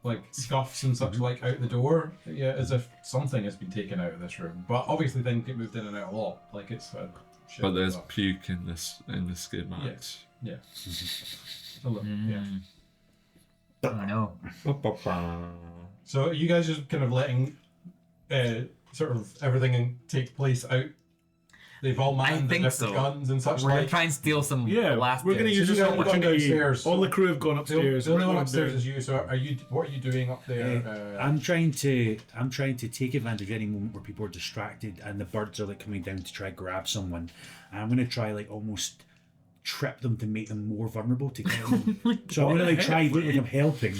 like scuffs and such like out the door. Yeah, as if something has been taken out of this room. But obviously things get moved in and out a lot. Like it's a shit. But there's up. puke in the skid marks. Yeah. A little, yeah. Oh no. So are you guys just kind of letting sort of everything take place out? They've all I manned the think different so. guns and such We're gonna like. try and steal some Yeah, last we're going to bits. use So this you guys have gone opportunity. downstairs. All the crew have gone The upstairs. only We're one going upstairs down. is you. So what are you doing up there? I'm trying to take advantage of any moment where people are distracted and the birds are like coming down to try grab someone. And I'm gonna try like almost trip them to make them more vulnerable to kill them. So I'm gonna like try look like I'm helping,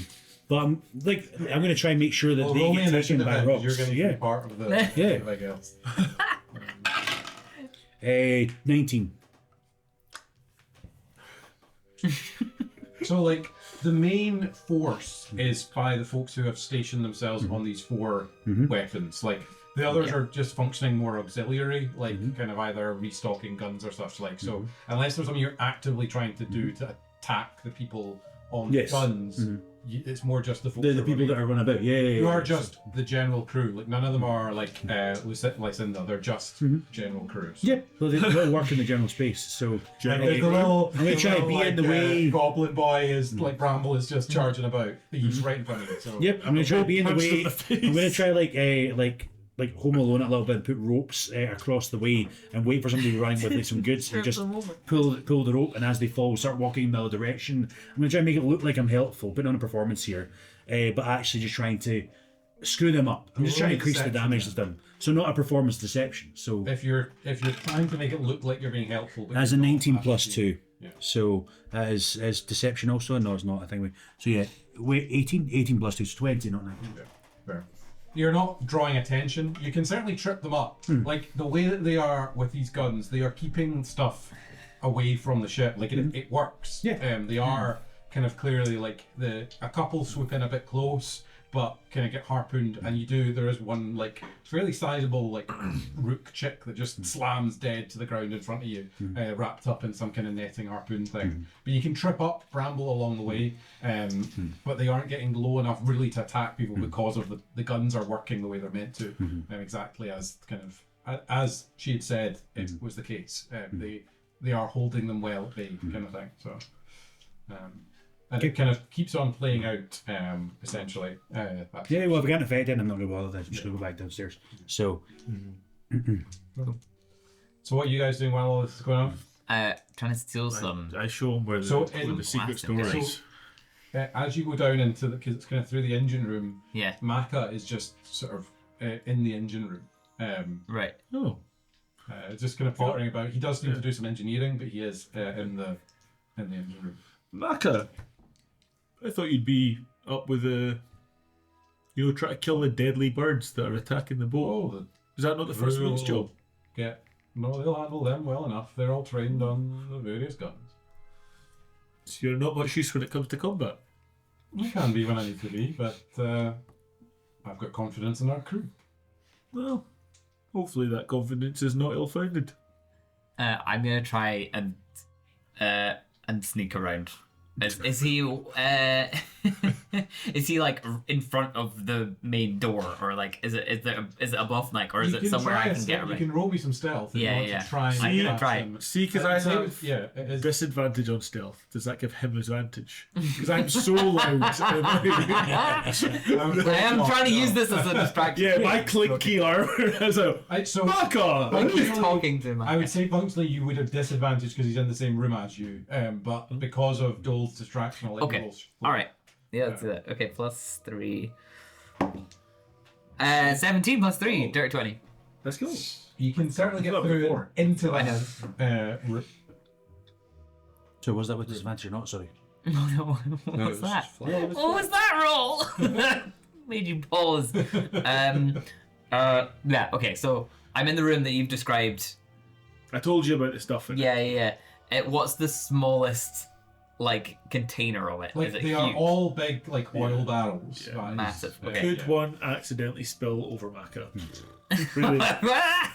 but I'm gonna try and make sure that Well, they roll me get taken initiative by then, 'cause rocks. you're going to Yeah. be part of the Yeah. I guess. 19. So like the main force is by the folks who have stationed themselves on these 4 weapons. Like the others are just functioning more auxiliary, like kind of either restocking guns or such like. So unless there's something you're actively trying to do to attack the people on Yes. guns, it's more just the folks The who are people running. that are run about. Yeah. You are just the general crew. Like none of them are like Lucinda. They're just general crews. Yep. Well, they all work in the general space. So And the little, I'm gonna try to be in the way. Goblin boy is like Bramble is just charging about. He's right in front of you. So Yep, I'm gonna try to be in the Punched in way. the face. I'm gonna try like Home Alone it a little bit and put ropes across the way and wait for somebody to be running with like some goods and just pull the rope, and as they fall start walking in the other direction. I'm gonna try and make it look like I'm helpful, putting on a performance here, but actually just trying to screw them up. I'm just trying to increase the damage that's done. So not a performance deception. So if you're trying to make it look like you're being helpful, but as a you're not 19 plus actually- 2. Yeah. So that is deception also? No, it's not. I think we. So yeah, wait, 18 plus 2 is 20, not 19. Fair. You're not drawing attention. You can certainly trip them up. Like the way that they are with these guns, they are keeping stuff away from the ship. Like it works. Yeah. They are kind of clearly like a couple swoop in a bit close, but kind of get harpooned, and there is one like fairly sizable like rook chick that just slams dead to the ground in front of you, wrapped up in some kind of netting harpoon thing. But you can trip up Bramble along the way, but they aren't getting low enough really to attack people because of the guns are working the way they're meant to, exactly as kind of as she had said it was the case. They are holding them well at bay, kind of thing. So. And it kind of keeps on playing out, essentially. Yeah, well, if I get infected, I'm not going to bother. I'm just going to go back downstairs. So, So what are you guys doing while all this is going on? Trying to steal some. I show them where So where in the secret plastic, door so- is. As you go down into because it's kind of through the engine room, Yeah. Maka is just sort of in the engine room. Right. Oh, Just kind of pottering about. He does need to do some engineering, but he is in the engine room. Maka, I thought you'd be up with try to kill the deadly birds that are attacking the boat. Oh, Is that not the first mate's job? No, they'll handle them well enough. They're all trained on the various guns. So you're not much use when it comes to combat. I can be when I need to be, but I've got confidence in our crew. Well, hopefully that confidence is not ill-founded. I'm gonna try and sneak around. Is he is he like in front of the main door, or like is it above, like, or is You it can somewhere try I a can se- get You around? can roll me some stealth if Yeah, you want yeah. to try and I'm gonna catch try. him. See, because I So, have yeah, it is. disadvantage on stealth. Does that give him advantage? Because I'm so loud. I am trying to use this as a distraction. Yeah, my clinky armor has a So Maka! Like he's functionally- talking to him. I would say functionally you would have disadvantage because he's in the same room as you, but because of Dole's distraction, I'll let Okay. you roll. All right. Yeah, let's do that. Okay, plus 3. 17 plus 3, direct 20. Let's go. You can certainly get Not through before. into I that. so was that with disadvantage or not? Sorry. Oh no, what was that? What was that roll? Made you pause. Yeah, okay, so I'm in the room that you've described. I told you about the stuff. Yeah. What's the smallest, like, container of it? Like Is it they huge? are all big, like oil barrels. Yeah. That is, Massive, okay. Could one accidentally spill over Maka? Really,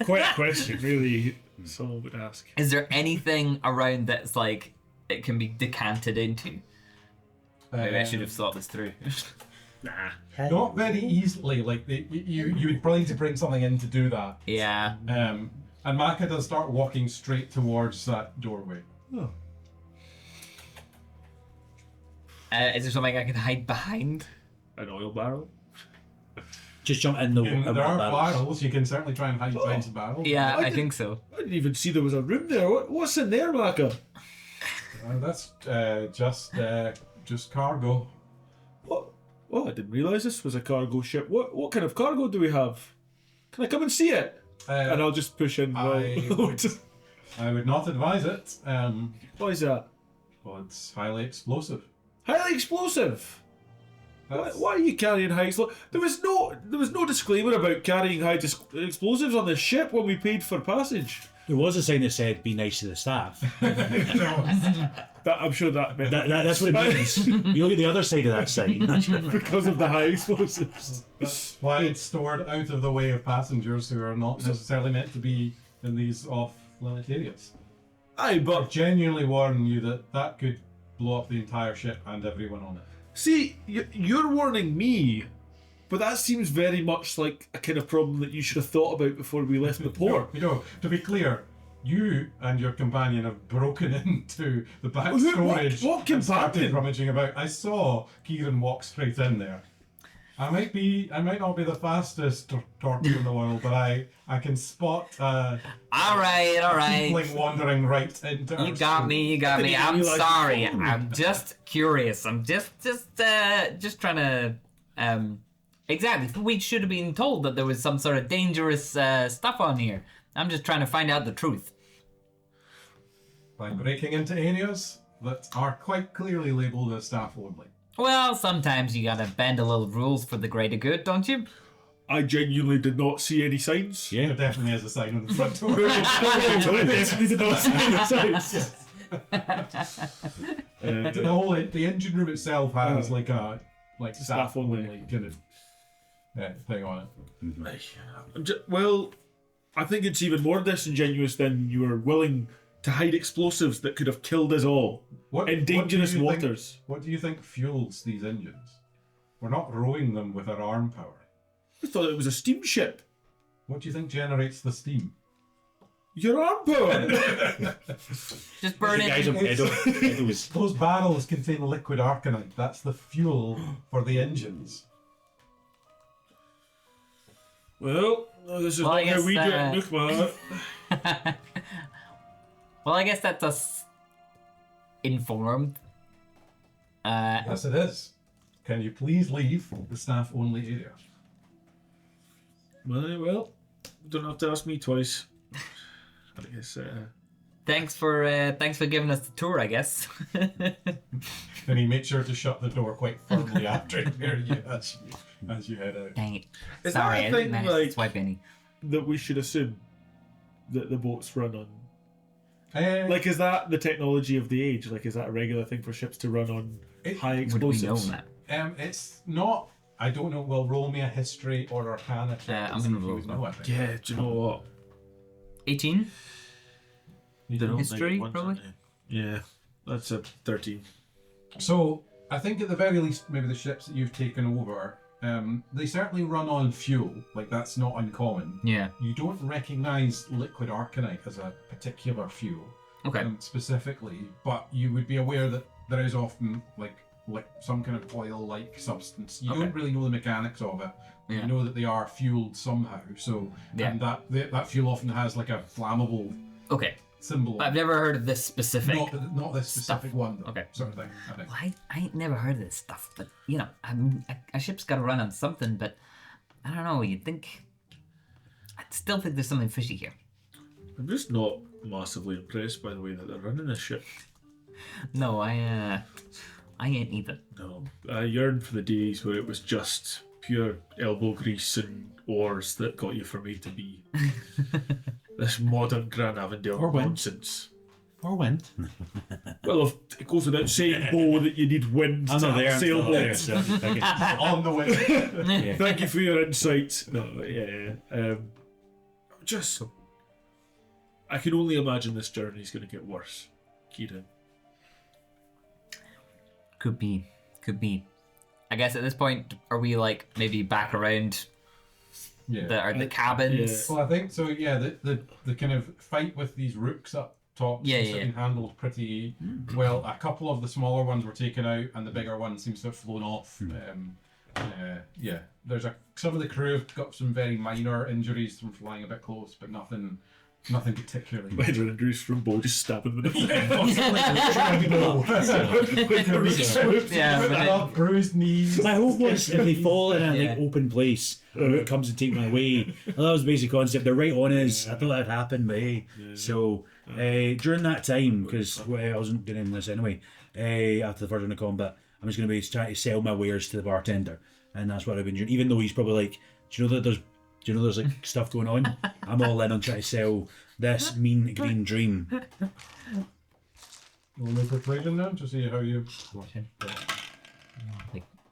quite a question. Really, someone would ask. Is there anything around that's like it can be decanted into? Maybe I should have thought this through. Nah. Not very easily. Like you would probably need to bring something in to do that. Yeah. And Maka does start walking straight towards that doorway. Oh. Is there something I can hide behind? An oil barrel. Just jump in the There are barrels. barrels. You can certainly try and hide behind some barrels. Yeah, I I did- think so. I didn't even see there was a room there. What's in there, Maka? That's just cargo. What? Oh, I didn't realise this was a cargo ship. What kind of cargo do we have? Can I come and see it? And I'll just push in. I would not advise it. What is that? Well, it's highly explosive. Highly explosive. Why, That's- why are you carrying high explosives? There was no disclaimer about carrying explosives on the ship when we paid for passage. There was a sign that said, be nice to the staff. I'm sure that meant That's what it means. You look at the other side of that sign. because of the high explosives. That's why it's stored out of the way of passengers who are not necessarily meant to be in these off-limit areas. Aye, I but genuinely warn you that could blow up the entire ship and everyone on it. see, you're warning me, but that seems very much like a kind of problem that you should have thought about before we left the port. You know, to be clear, you and your companion have broken into the back What- storage what and started companion? rummaging about. I saw Kieran walk straight in there. I might not be the fastest torpedo in the world, but I can spot All right. tiefling wandering right into our You got school. me. didn't I'm realise- sorry. I'm just curious. I'm just trying to exactly. We should have been told that there was some sort of dangerous stuff on here. I'm just trying to find out the truth. By breaking into areas that are quite clearly labelled as staff only. Well, sometimes you gotta bend a little rules for the greater good, don't you? I genuinely did not see any signs. There definitely is a sign on the front door. I definitely did not see any signs. The engine room itself has like a Staff staff only. only kind of thing on it. Well, I think it's even more disingenuous than you were willing to hide explosives that could have killed us all in dangerous waters. What do you think fuels these engines? We're not rowing them with our arm power. I thought it was a steamship. What do you think generates the steam? Your arm power. Just burn Guys, it. Edo's. Those barrels contain liquid arcanite. That's the fuel for the engines. Well, this is Well, I not how guess, we do it in Nukma. Well, I guess that's us informed. Yes, it is. Can you please leave the staff only area? Well, you don't have to ask me twice. I guess. Thanks for giving us the tour, I guess. And he made sure to shut the door quite firmly after he heard you as you head out. Dang it. Is Sorry, that a I thing, didn't manage to like- swipe any. That we should assume that the boats run on. Like, Is that the technology of the age? Is that a regular thing for ships to run on high Would we explosives? know that? it's not. I don't know. Well, roll me a history or arcana check. I'm and see gonna if you roll would know, I think. Yeah, do you know what? 18? Don't History, think it probably? wants it. Yeah, that's a 13. So I think at the very least, maybe the ships that you've taken over, they certainly run on fuel. Like that's not uncommon. Yeah. You don't recognise liquid arcanite as a particular fuel Okay. specifically, but you would be aware that there is often like some kind of oil-like substance. You Okay. don't really know the mechanics of it. Yeah. You know that they are fueled somehow. So Yeah. and that fuel often has like a flammable Okay. symbol. I've never heard of this specific. Not this specific stuff. one. Though, Okay. Sort of thing. I think. Well, I ain't never heard of this stuff, but you know, a ship's got to run on something. But I don't know. You'd think. I still think there's something fishy here. I'm just not massively impressed by the way that they're running this ship. No, I ain't either. No, I yearn for the days where it was just pure elbow grease and oars that got you from A to B. This modern Gran Avondale Or wind. nonsense. Or wind. Well, it goes without saying, Bo, that you need wind I'm to not there. have I'm not there. sailboats. So I guess- On the way. yeah. Thank you for your insight. No, yeah. Just, I can only imagine this journey is going to get worse, Kieran. Could be. I guess at this point, are we like maybe back around Yeah. the cabins? Yeah. Well, I think so. Yeah, the kind of fight with these rooks up tops Yeah, seems yeah, to have been handled pretty well. A couple of the smaller ones were taken out, and the bigger one seems to have flown off. Yeah, there's some of the crew have got some very minor injuries from flying a bit close, but nothing particularly. Minor injuries from Bo just stabbing with a Yeah, but bruised knees. My hope was if they fall in a Yeah. open place, it comes and take them away. Well, that was the basic concept. They're right on us. I thought that'd happen, but hey. So during that time, because I wasn't doing any of this anyway, after the first round of combat, I'm just going to be trying to sell my wares to the bartender, and that's what I've been doing. Even though he's probably like, do you know there's like stuff going on? I'm all in on trying to sell this mean green dream. You want to persuasion then to see how you.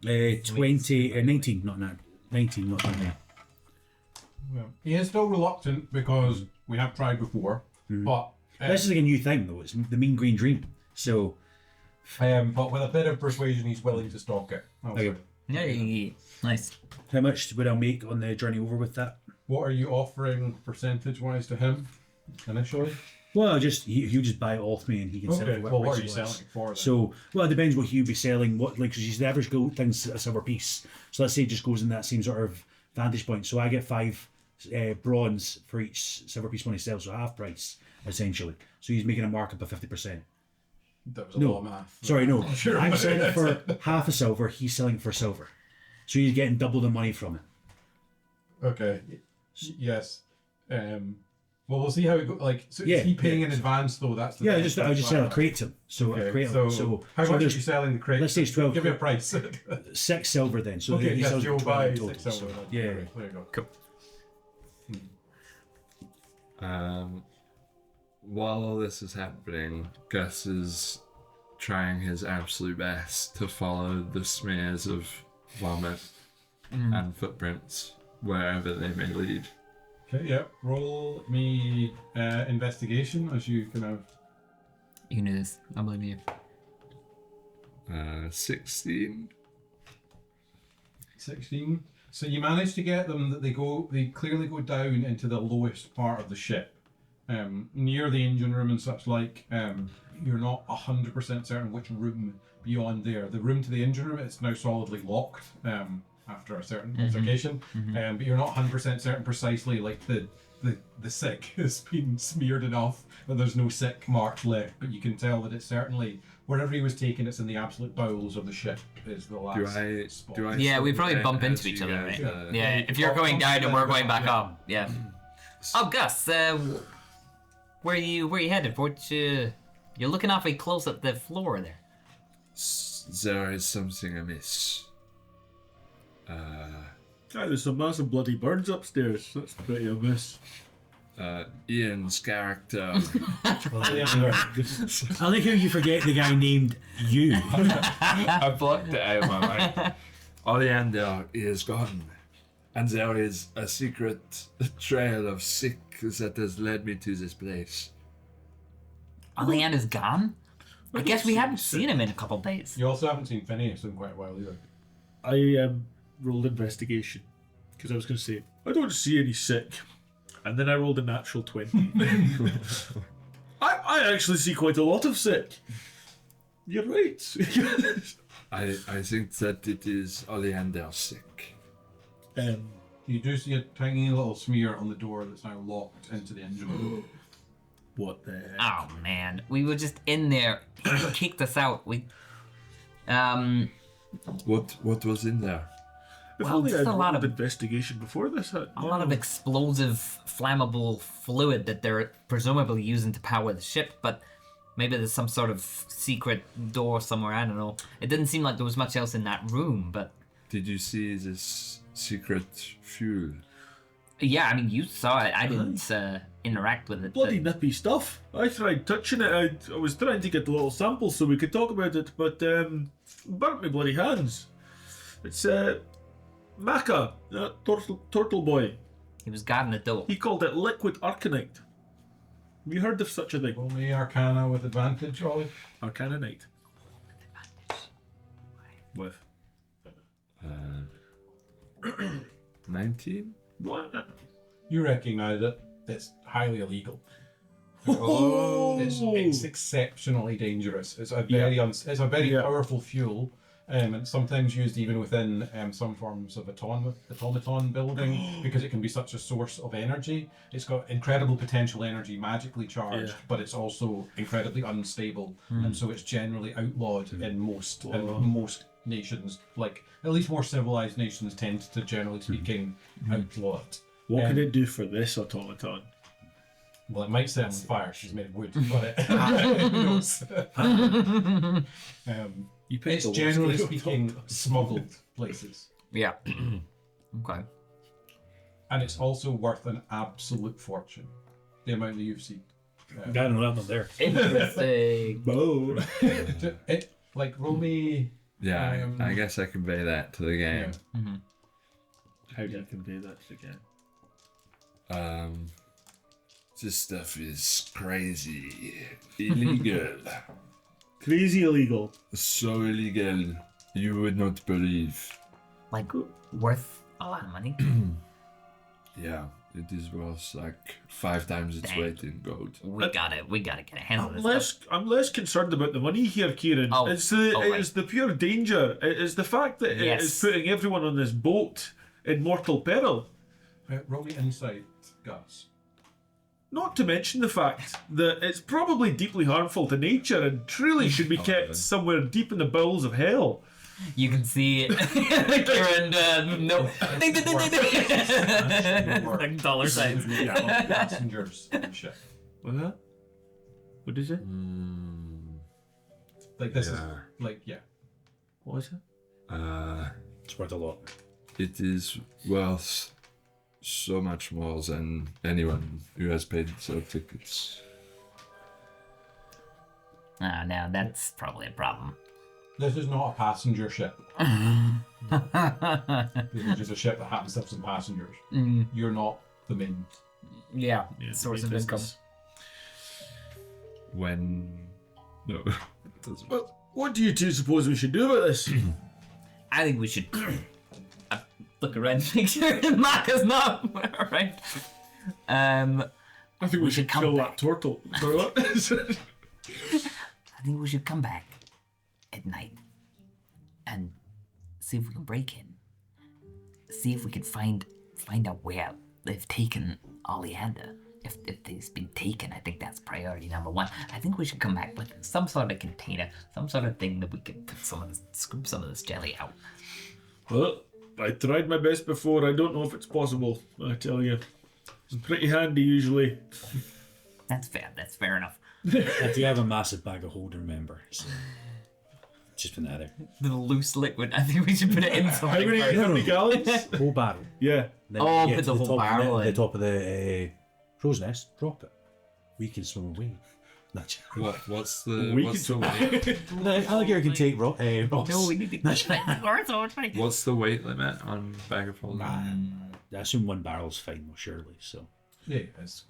19, not 19, not 20. Well, he is still reluctant because we have tried before, but This is like a new thing though. It's the mean green dream. So but with a bit of persuasion, he's willing to stalk it. Okay. yeah, nice. how much would I make on the journey over with that? What are you offering percentage-wise to him initially? Well, he'll just buy it off me and he can sell it Okay. for Well, what price are you he selling wants. it for? Then? So, well, it depends what he'll be selling. What, like, because the average gold thing's a silver piece. So let's say it just goes in that same sort of vantage point. So I get 5 bronze for each silver piece when he sells, so half price essentially. So he's making a markup of 50%. that was a lot of math. Sorry, no. Sure. I'm selling it for half a silver. He's selling it for silver. So he's getting double the money from it. Okay. Yes. Well, we'll see how it goes. Like, so Yeah, is he paying yeah. in advance though? That's the Yeah, thing. I just sell a crate to him. So a Okay. crate. So, how so much are there's you selling the crate? let's say it's 12. Give me a price. 6 silver then. So Okay, he yes, sells you'll 12 buy in total. 6 silver. So, then. yeah. Okay, there you go. Cool. While all this is happening, Gus is trying his absolute best to follow the smears of vomit and footprints wherever they may lead. Okay, yeah. Roll me investigation as you kind of. You can do this. I believe you. 16. 16. So you manage to get them that they clearly go down into the lowest part of the ship, near the engine room and such like. You're not 100% certain which room beyond there. The room to the engine room, it's now solidly locked after a certain altercation, but you're not 100% certain precisely like the sick has been smeared enough that there's no sick marks left, but you can tell that it's certainly wherever he was taken, it's in the absolute bowels of the ship is the last spot. Yeah, we probably bump as into each you other, guys, right? Yeah, if you're going down and we're going back up. Yeah. Oh, Gus, where you headed? You're looking awfully close at the floor there. There is something amiss. There's some massive bloody burns upstairs. That's pretty amiss. Iain's character. I like how you forget the guy named you. I blocked it out of my mind. Oleander is gone, and there is a secret trail of sick that has led me to this place. Oleander is gone? I guess we haven't seen him in a couple of days. You also haven't seen Phineas in quite a while either. I rolled investigation because I was going to say I don't see any sick, and then I rolled a natural 20. I actually see quite a lot of sick. You're right. I think that it is Oleander sick. You do see a tiny little smear on the door that's now locked into the engine room. What the heck? Oh man, we were just in there. He kicked us out. What was in there? If well, only just I'd a lot rolled of- investigation before this. A lot of explosive, flammable fluid that they're presumably using to power the ship, but maybe there's some sort of secret door somewhere, I don't know. It didn't seem like there was much else in that room, but... Did you see this secret fuel? Yeah, I mean, you saw it. I didn't interact with it. bloody but- nippy stuff. I tried touching it. I was trying to get a little sample so we could talk about it, but burnt my bloody hands. It's Maca, turtle boy. He was guarding the door. He called it liquid arcanite. Have you heard of such a thing? Roll me Arcana with advantage, Ollie. Arcanite. With 19? what? You recognise it. It's highly illegal. It's exceptionally dangerous. It's a very it's a very powerful fuel. And sometimes used even within some forms of automaton building because it can be such a source of energy. It's got incredible potential energy, magically charged, but it's also incredibly unstable, and so it's generally outlawed in most nations. Like at least more civilized nations tend to, generally speaking, outlaw it. What can it do for this automaton? Well, it might set on fire. She's made of wood, but who knows? It's generally speaking smuggled places. Yeah. Okay. And it's also worth an absolute fortune. The amount that you've seen. I don't know, I'm not there. Interesting. Bow. Roll me. Yeah, I guess I convey that to the game. Mm-hmm. How do I convey that to the game? This stuff is crazy, illegal. Crazy illegal. So illegal, you would not believe. Like, worth a lot of money? Yeah, it is worth like 5 times its Dang. weight in gold. We gotta get a handle of this stuff. I'm less concerned about the money here, Kieran. Oh, It's right. the pure danger. It's the fact that it is putting everyone on this boat in mortal peril. Roll me insight, Gus. Not to mention the fact that it's probably deeply harmful to nature and truly should be kept somewhere deep in the bowels of hell. You can see Kieran, no. Ding, ding, ding, ding, ding. Like dollar signs. Passengers on the ship. What's that? What is it? Like this is What is it? It's worth a lot. It is worth so much more than anyone who has paid their tickets. Ah, now that's probably a problem. This is not a passenger ship. This is just a ship that happens to have some passengers. You're not the main. Yeah, source of income. No. Well, what do you two suppose we should do about this? I think we should look around and make sure Mac is not right. I think we should come kill back. that turtle. Sorry, what? I think we should come back at night and see if we can break in. See if we can find out where they've taken Oleander. If he's been taken, I think that's priority number one. I think we should come back with some sort of container, some sort of thing that we can put scoop some of this jelly out. Well, I tried my best before. I don't know if it's possible. I tell you, it's pretty handy usually. That's fair. That's fair enough. I do have a massive bag of holding, remember. So just put that there. The loose liquid. I think we should put it in How something. many, first. how many gallons? Whole barrel. Yeah. Then, Oh, yeah, put to the whole top, barrel the in. top of the crow's nest. Drop it. We can swim away. Not What's the We what's can the weight? the alligator can take rocks. No, we need to go. What's the weight limit on bag of holding? I assume one barrel's fine, surely. So Yeah, it's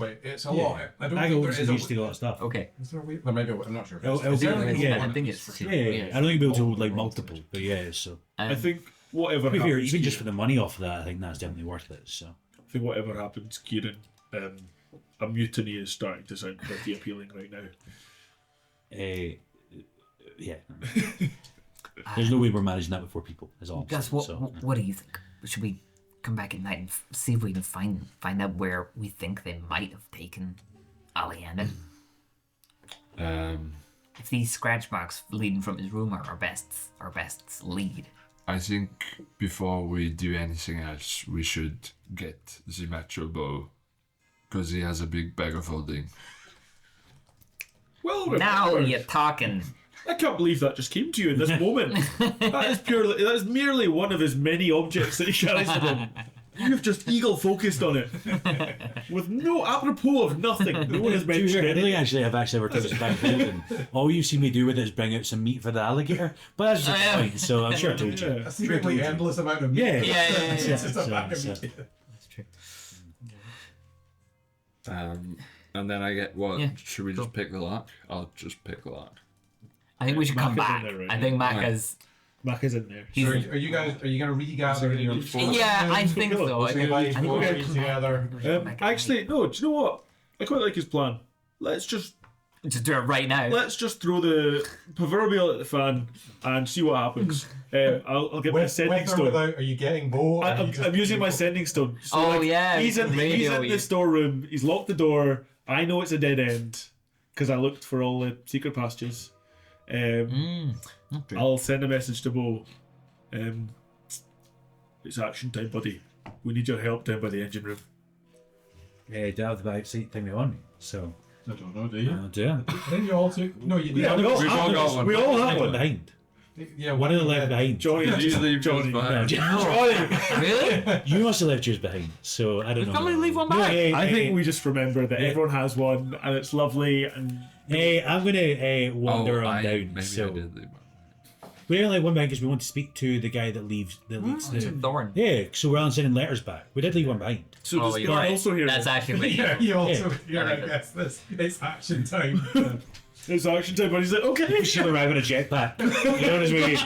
a lot. I don't bag think of there holding's is used a to a lot of stuff. Okay. Is there a weight? There might be. I'm not sure. It'll Is there be- a weight yeah. limit? I think it's two. Yeah, I don't think we'll be able to hold like multiple, but yeah. So I think whatever maybe happens, even just for the money off of that, I think that's definitely worth it. So I think whatever happens, Kieran, a mutiny is starting to sound pretty appealing right now. yeah. There's no way we're managing that before people. Is all. I'm Gus, saying, what do you think? Should we come back at night and see if we can find out where we think they might have taken Oleander? If these scratch marks leading from his room are our best's lead. I think before we do anything else, we should get the macho bow, because he has a big bag of holding. Well, Now remember, you're talking. I can't believe that just came to you in this moment. That is merely one of his many objects that he carries with him. You've just eagle focused on it, with no apropos of nothing. No one has I mentioned don't it. think actually I've actually ever taken back holding. All you see me do with it is bring out some meat for the alligator. But that's just fine. So I'm sure I told you. Yeah. A seemingly endless amount of meat. Yeah. Yeah. It's just a bag of So- meat. That's true. And then I get what? Yeah, Should we just pick the lock? I'll just pick the lock. I think we should come Mac is in back. there, right? I think Mac Alright. is. Mac is in there. He's, So are you guys? Are you going to regather in your yeah, I think so. I think Say bye, we go should together. come back at Actually, no. Do you know what? I quite like his plan. let's just do it right now. throw the proverbial at the fan and see what happens. I'll get my sending With or stone. without, are you getting both? I'm using my sending stone. So Oh, yeah, he's in radio the you. storeroom. He's locked the door. I know it's a dead end because I looked for all the secret passages. Okay. I'll send a message to Bo. It's action time, buddy. We need your help down by the engine room. Yeah, do I have the back seat thing on me? So I don't know, do you? I'll do it. I think you all took. No, you Yeah, didn't. We've all got one. We all have one behind. Yeah, One of the left behind. Johnny, Usually Johnny. behind. Johnny. Really? You must have left yours behind, so I don't know. Probably leave one No, back. hey, I hey, think we just remember that everyone has one and it's lovely and Hey, I'm gonna wander on down. Maybe So I did leave one. we only have one behind because we want to speak to the guy that leads It's a the. thorn. Yeah, so we're on sending letters back. We did leave one behind. so Oh, does you're Guy right. also hear That's me? actually Yeah, you also. Yeah. Yeah, I guess this. It's action time. It's action time, but he's like, okay. She'll arrive in a jetpack. You know what I mean?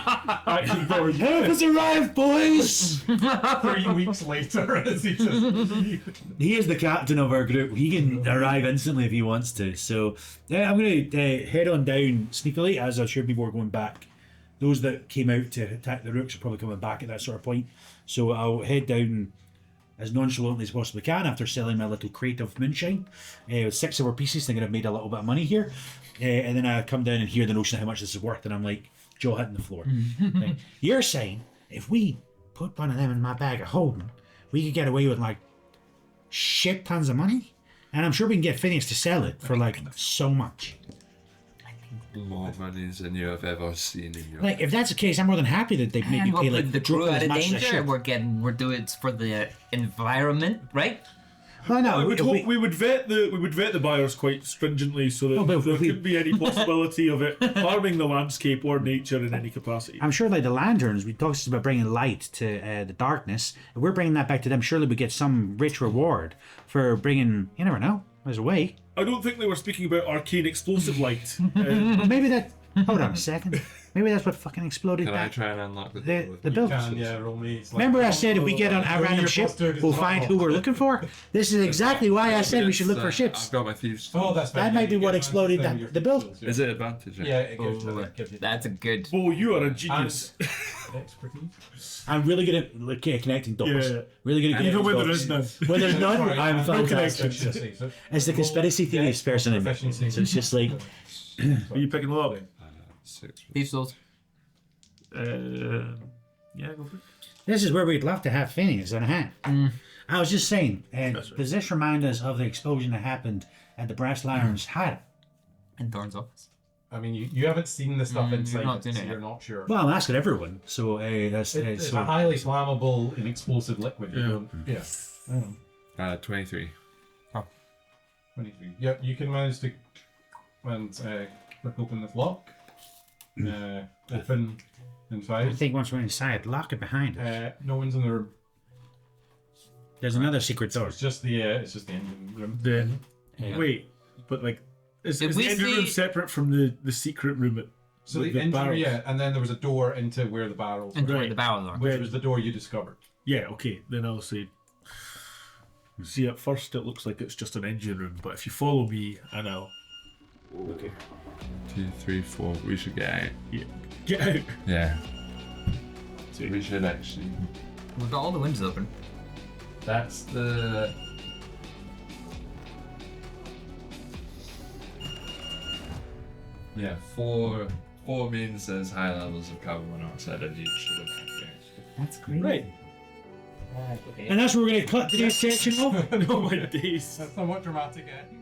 Action forward. Help us arrive, boys! 3 weeks later, as he just. He is the captain of our group. He can arrive instantly if he wants to. So, yeah, I'm going to head on down sneakily, as I'm sure people are going back. Those that came out to attack the rooks are probably coming back at that sort of point. So I'll head down as nonchalantly as possibly can after selling my little crate of moonshine. With 6 silver pieces, thinking I've made a little bit of money here. And then I come down and hear the notion of how much this is worth, and I'm like, jaw hitting the floor. Like, you're saying if we put one of them in my bag of holding, we could get away with like shit tons of money? And I'm sure we can get Phineas to sell it for like so much. More money than you have ever seen in your Like, if that's the case, I'm more than happy that they make me And pay we'll like put the crew triple out as of much as I danger. should. We're doing it for the environment, right? Well, no, I would if hope we would vet the buyers quite stringently so that Oh, but there we- couldn't be any possibility of it harming the landscape or nature in any capacity. I'm sure like the lanterns, we talked about bringing light to the darkness. If we're bringing that back to them, surely we get some rich reward for bringing, you never know, there's a way. I don't think they were speaking about arcane explosive light. Maybe that, hold on a second. Maybe that's what fucking exploded Can I that. try and unlock the door? The with build. Can, yeah, roll me. It's like- Remember I said if we get on a random ship, we'll find who we're looking for? This is exactly why I said we should look for ships. I've got my thieves. Oh, that's That might be what exploded the build. Is it advantage? Yeah, it gives you that. Gives you That's a good. Oh, you are a genius. expertise. I'm really good at like, connecting dots. Yeah. Really good at connecting Even when there dots. is none. When there's none, Sorry, I'm no fantastic. connection. So- It's the conspiracy theorist person in me. So Proficiency. it's just like, Are you picking them up? 6. Thief souls. Yeah, go for it. this is where we'd love to have Phineas in a hat. I was just saying, does this remind us of the explosion that happened at the Brass Lantern's hat? In Thorn's office. I mean, you haven't seen the stuff inside, not it, seen so it you're yet. not sure. Well, I'm asking everyone. So that's It's so. a highly flammable and explosive liquid. You Yeah. don't, yeah. 23. 23. Yep, you can manage to click open this lock. Open in I 5. think once we're inside, lock it behind us. No one's in the room. There's another secret door. It's just the engine room. Then Yeah. wait, but like, is Did the we engine room see- separate from the secret room? So with the engine, barrels? yeah, and then there was a door into where the barrels Into were, where the barrels are. which was the door you discovered. Yeah, okay, then I'll say. See, at first it looks like it's just an engine room, but if you follow me, and I'll 2, 3, 4. We should get out. get out. Yeah. So we should actually. We've got all the windows open. That's the. Yeah, 4 means there's high levels of carbon monoxide and you should have. That's great. Right. And that's where we're going to cut today's section off. No, my days. That's somewhat dramatic, eh?